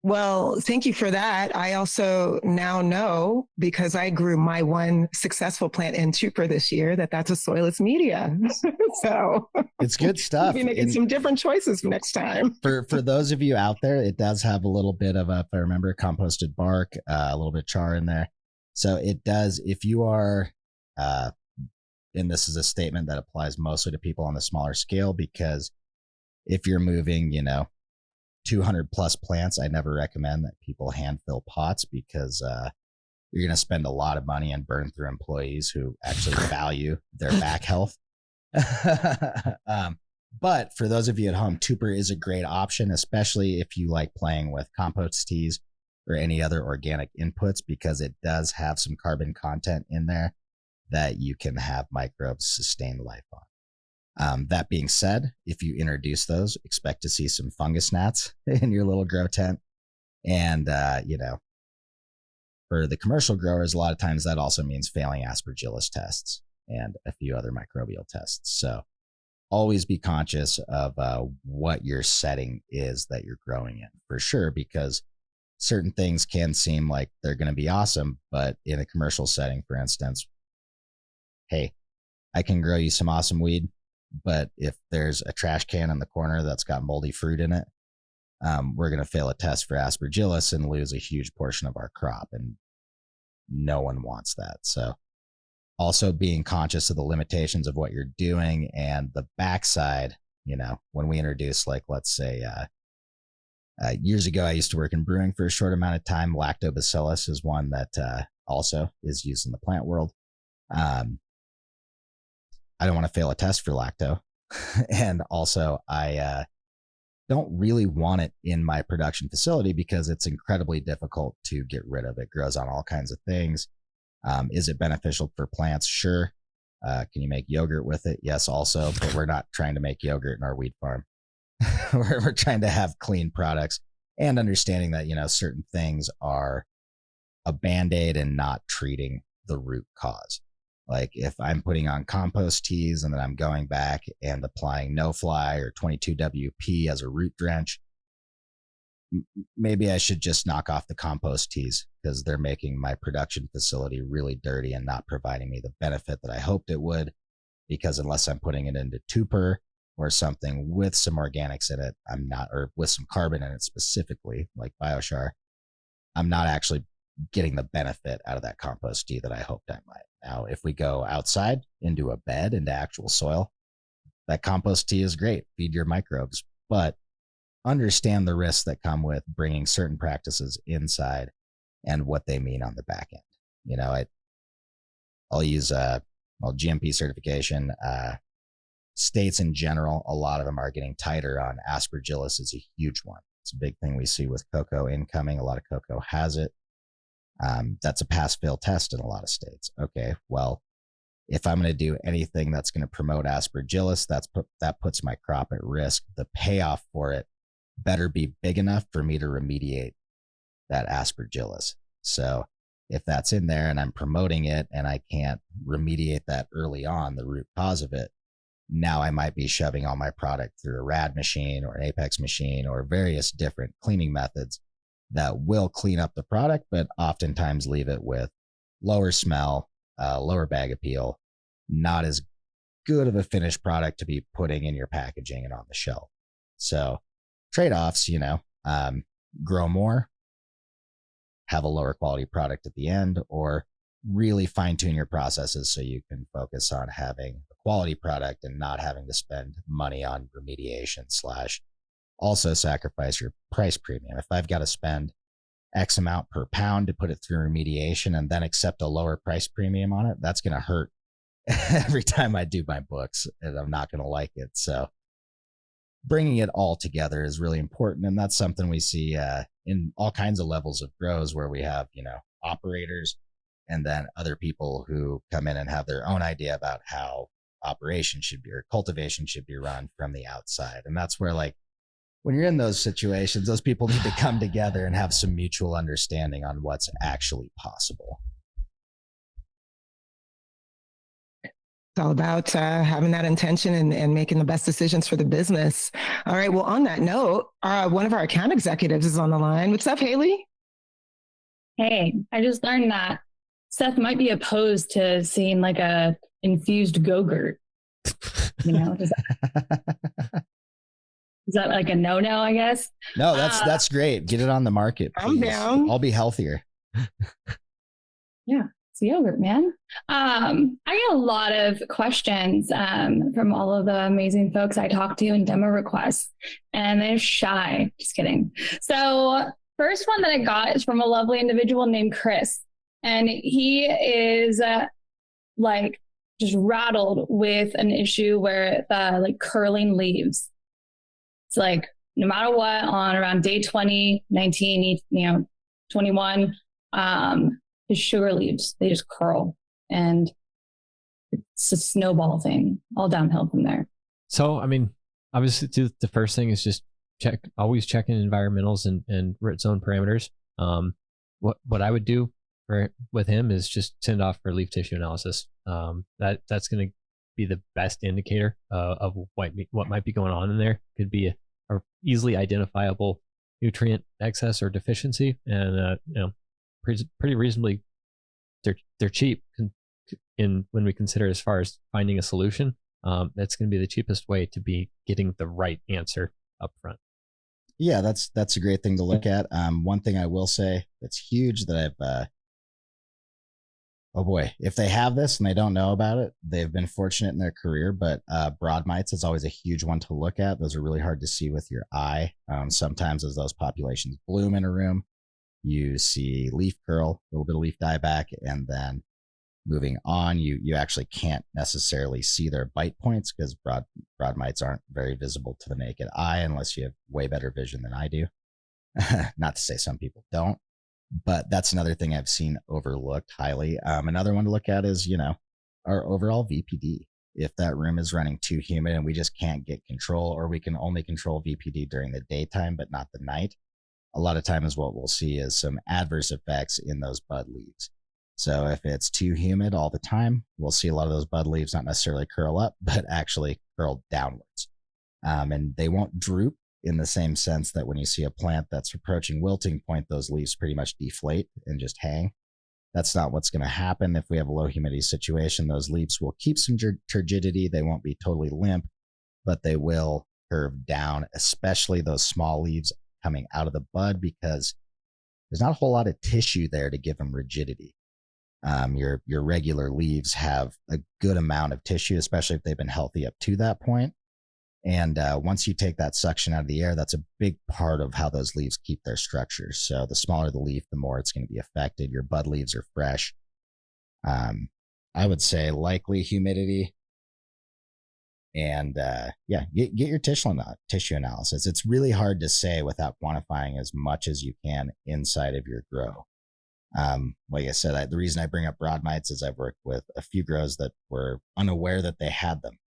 Well, thank you for that. I also now know, because I grew my one successful plant in Chuper this year, that's a soilless media. So it's good stuff. We'll be making some different choices next time. For those of you out there, it does have a little bit of, if I remember, composted bark, a little bit of char in there. So it does, if you are, and this is a statement that applies mostly to people on the smaller scale, because if you're moving, 200 plus plants, I never recommend that people hand fill pots, because you're going to spend a lot of money and burn through employees who actually value their back health. But for those of you at home, Tuper is a great option, especially if you like playing with compost teas or any other organic inputs, because it does have some carbon content in there that you can have microbes sustain life on. That being said, if you introduce those, expect to see some fungus gnats in your little grow tent. And, for the commercial growers, a lot of times that also means failing Aspergillus tests and a few other microbial tests. So always be conscious of what your setting is that you're growing in, for sure, because certain things can seem like they're going to be awesome, but in a commercial setting, for instance, hey, I can grow you some awesome weed, but if there's a trash can in the corner that's got moldy fruit in it, we're going to fail a test for Aspergillus and lose a huge portion of our crop. And no one wants that. So also being conscious of the limitations of what you're doing and the backside, when we introduce, like, let's say, years ago, I used to work in brewing for a short amount of time. Lactobacillus is one that also is used in the plant world. I don't want to fail a test for lacto. And also I don't really want it in my production facility because it's incredibly difficult to get rid of. It grows on all kinds of things. Is it beneficial for plants? Sure. Can you make yogurt with it? Yes, also, but we're not trying to make yogurt in our wheat farm. we're trying to have clean products, and understanding that, certain things are a Band-Aid and not treating the root cause. Like if I'm putting on compost teas and then I'm going back and applying no fly or 22WP as a root drench, maybe I should just knock off the compost teas, because they're making my production facility really dirty and not providing me the benefit that I hoped it would. Because unless I'm putting it into Tuper or something with some organics in it, I'm not, or with some carbon in it specifically, like Biochar, I'm not actually getting the benefit out of that compost tea that I hoped I might. Now, if we go outside into a bed, into actual soil, that compost tea is great. Feed your microbes, but understand the risks that come with bringing certain practices inside and what they mean on the back end. I'll use GMP certification. States in general, a lot of them are getting tighter on Aspergillus. Is a huge one. It's a big thing we see with cocoa incoming. A lot of cocoa has it. That's a pass-fail test in a lot of states. Okay, well, if I'm going to do anything that's going to promote Aspergillus, that puts my crop at risk. The payoff for it better be big enough for me to remediate that Aspergillus. So if that's in there and I'm promoting it and I can't remediate that early on, the root cause of it, now I might be shoving all my product through a rad machine or an apex machine or various different cleaning methods that will clean up the product, but oftentimes leave it with lower smell, lower bag appeal, not as good of a finished product to be putting in your packaging and on the shelf. So trade-offs, grow more, have a lower quality product at the end, or really fine tune your processes so you can focus on having a quality product and not having to spend money on remediation / also sacrifice your price premium. If I've got to spend X amount per pound to put it through remediation and then accept a lower price premium on it, that's going to hurt every time I do my books, and I'm not going to like it. So bringing it all together is really important. And that's something we see in all kinds of levels of grows, where we have, operators and then other people who come in and have their own idea about how operation should be or cultivation should be run from the outside. And that's where, like, when you're in those situations, those people need to come together and have some mutual understanding on what's actually possible. It's all about having that intention and making the best decisions for the business. All right. Well, on that note, one of our account executives is on the line. What's up, Haley? Hey, I just learned that Seth might be opposed to seeing like a infused Go-Gurt. Is that like a no-no, I guess? No, that's great. Get it on the market, please. I'm down. I'll be healthier. Yeah, it's yogurt, man. I get a lot of questions from all of the amazing folks I talk to in demo requests, and they're shy. Just kidding. So first one that I got is from a lovely individual named Chris, and he is just rattled with an issue where like curling leaves. It's like no matter what, on around day 20, 19, 21, his sugar leaves, they just curl, and it's a snowball thing, all downhill from there. So, I mean, obviously the first thing is just always checking environmentals and root zone parameters. What I would do with him is just send off for leaf tissue analysis. That's going to be the best indicator of what might be going on in there. Could be a easily identifiable nutrient excess or deficiency, and pretty reasonably, they're cheap when we consider as far as finding a solution. That's going to be the cheapest way to be getting the right answer up front. Yeah, that's a great thing to look at. One thing I will say that's huge that I've oh boy, if they have this and they don't know about it, they've been fortunate in their career, but broad mites is always a huge one to look at. Those are really hard to see with your eye. Sometimes as those populations bloom in a room, you see leaf curl, a little bit of leaf dieback, and then moving on, you actually can't necessarily see their bite points because broad mites aren't very visible to the naked eye unless you have way better vision than I do. Not to say some people don't, but that's another thing I've seen overlooked highly. Another one to look at is, our overall VPD. If that room is running too humid and we just can't get control, or we can only control VPD during the daytime but not the night, a lot of times what we'll see is some adverse effects in those bud leaves. So if it's too humid all the time, we'll see a lot of those bud leaves not necessarily curl up, but actually curl downwards. And they won't droop in the same sense that when you see a plant that's approaching wilting point, those leaves pretty much deflate and just hang. That's not what's going to happen if we have a low humidity situation. Those leaves will keep some turgidity. They won't be totally limp, but they will curve down, especially those small leaves coming out of the bud, because there's not a whole lot of tissue there to give them rigidity. Your regular leaves have a good amount of tissue, especially if they've been healthy up to that point. And once you take that suction out of the air, that's a big part of how those leaves keep their structure. So the smaller the leaf, the more it's going to be affected. Your bud leaves are fresh. I would say likely humidity. And get your tissue analysis. It's really hard to say without quantifying as much as you can inside of your grow. Like I said, the reason I bring up broad mites is I've worked with a few grows that were unaware that they had them,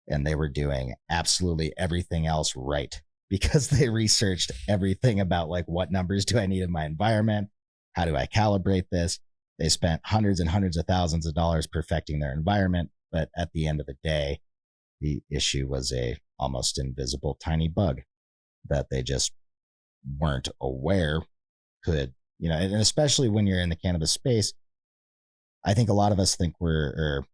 and they were doing absolutely everything else right because they researched everything about, like, what numbers do I need in my environment? How do I calibrate this? They spent hundreds and hundreds of thousands of dollars perfecting their environment, but at the end of the day, The issue was a almost invisible tiny bug that they just weren't aware could, and especially when you're in the cannabis space, I think a lot of us think or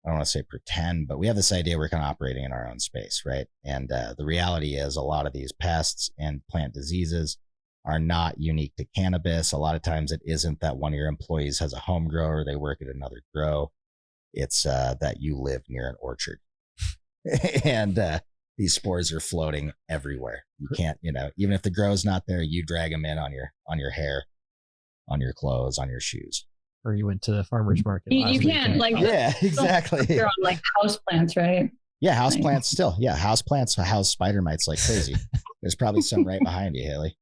I don't want to say pretend, but we have this idea we're kind of operating in our own space, right? And the reality is a lot of these pests and plant diseases are not unique to cannabis. A lot of times it isn't that one of your employees has a home grower, they work at another grow. It's that you live near an orchard and these spores are floating everywhere. You can't, even if the grow's not there, you drag them in on your hair, on your clothes, on your shoes. Or you went to the farmer's market. You can't weekend. Yeah, exactly. You're on like house plants, right? Yeah, house plants still. Yeah, house plants house spider mites like crazy. There's probably some right behind you, Haley.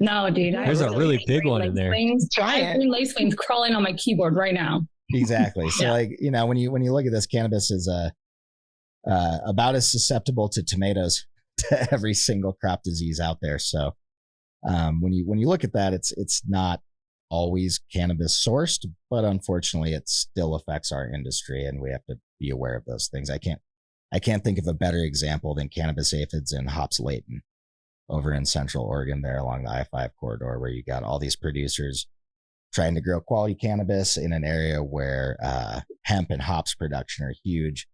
No, dude. There's a really big one in there. I have green lacewings crawling on my keyboard right now. Exactly. So, Yeah. when you look at this, cannabis is about as susceptible to tomatoes to every single crop disease out there. So, when you look at that, it's not always cannabis sourced, but unfortunately, it still affects our industry, and we have to be aware of those things. I can't think of a better example than cannabis aphids and hops Layton over in Central Oregon, there along the I-5 corridor, where you got all these producers trying to grow quality cannabis in an area where hemp and hops production are huge,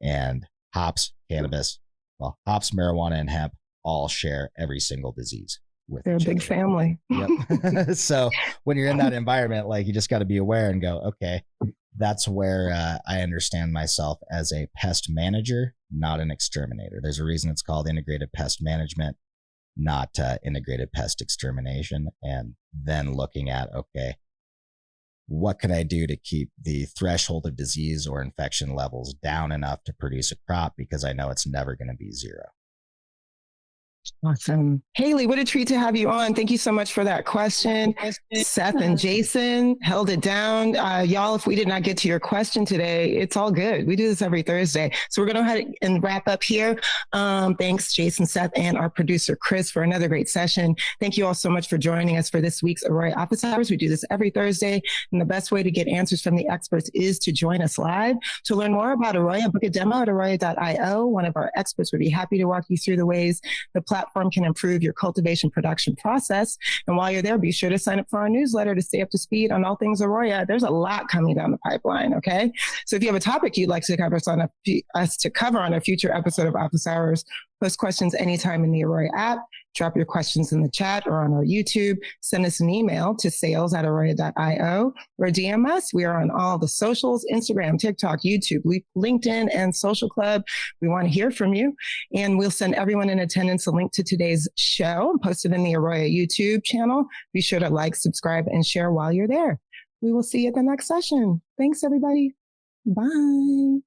and hops, marijuana, and hemp all share every single disease. They're a big family. Yep. So when you're in that environment, you just got to be aware and go, okay, that's where I understand myself as a pest manager, not an exterminator. There's a reason it's called integrated pest management, not integrated pest extermination. And then looking at, okay, what can I do to keep the threshold of disease or infection levels down enough to produce a crop, because I know it's never going to be zero. Awesome. Haley, what a treat to have you on. Thank you so much for that question. Seth and Jason held it down. Y'all, if we did not get to your question today, it's all good. We do this every Thursday. So we're going to go ahead and wrap up here. Thanks, Jason, Seth, and our producer, Chris, for another great session. Thank you all so much for joining us for this week's Arroyo Office Hours. We do this every Thursday, and the best way to get answers from the experts is to join us live. To learn more about Arroyo, book a demo at arroyo.io. One of our experts would be happy to walk you through the ways the platform can improve your cultivation production process. And while you're there, be sure to sign up for our newsletter to stay up to speed on all things Arroyo. There's a lot coming down the pipeline, okay? So if you have a topic you'd like to cover us to cover on a future episode of Office Hours, post questions anytime in the Arroyo app. Drop your questions in the chat or on our YouTube. Send us an email to sales@arroyo.io or DM us. We are on all the socials, Instagram, TikTok, YouTube, LinkedIn, and Social Club. We want to hear from you. And we'll send everyone in attendance a link to today's show and post it in the Arroyo YouTube channel. Be sure to like, subscribe, and share while you're there. We will see you at the next session. Thanks, everybody. Bye.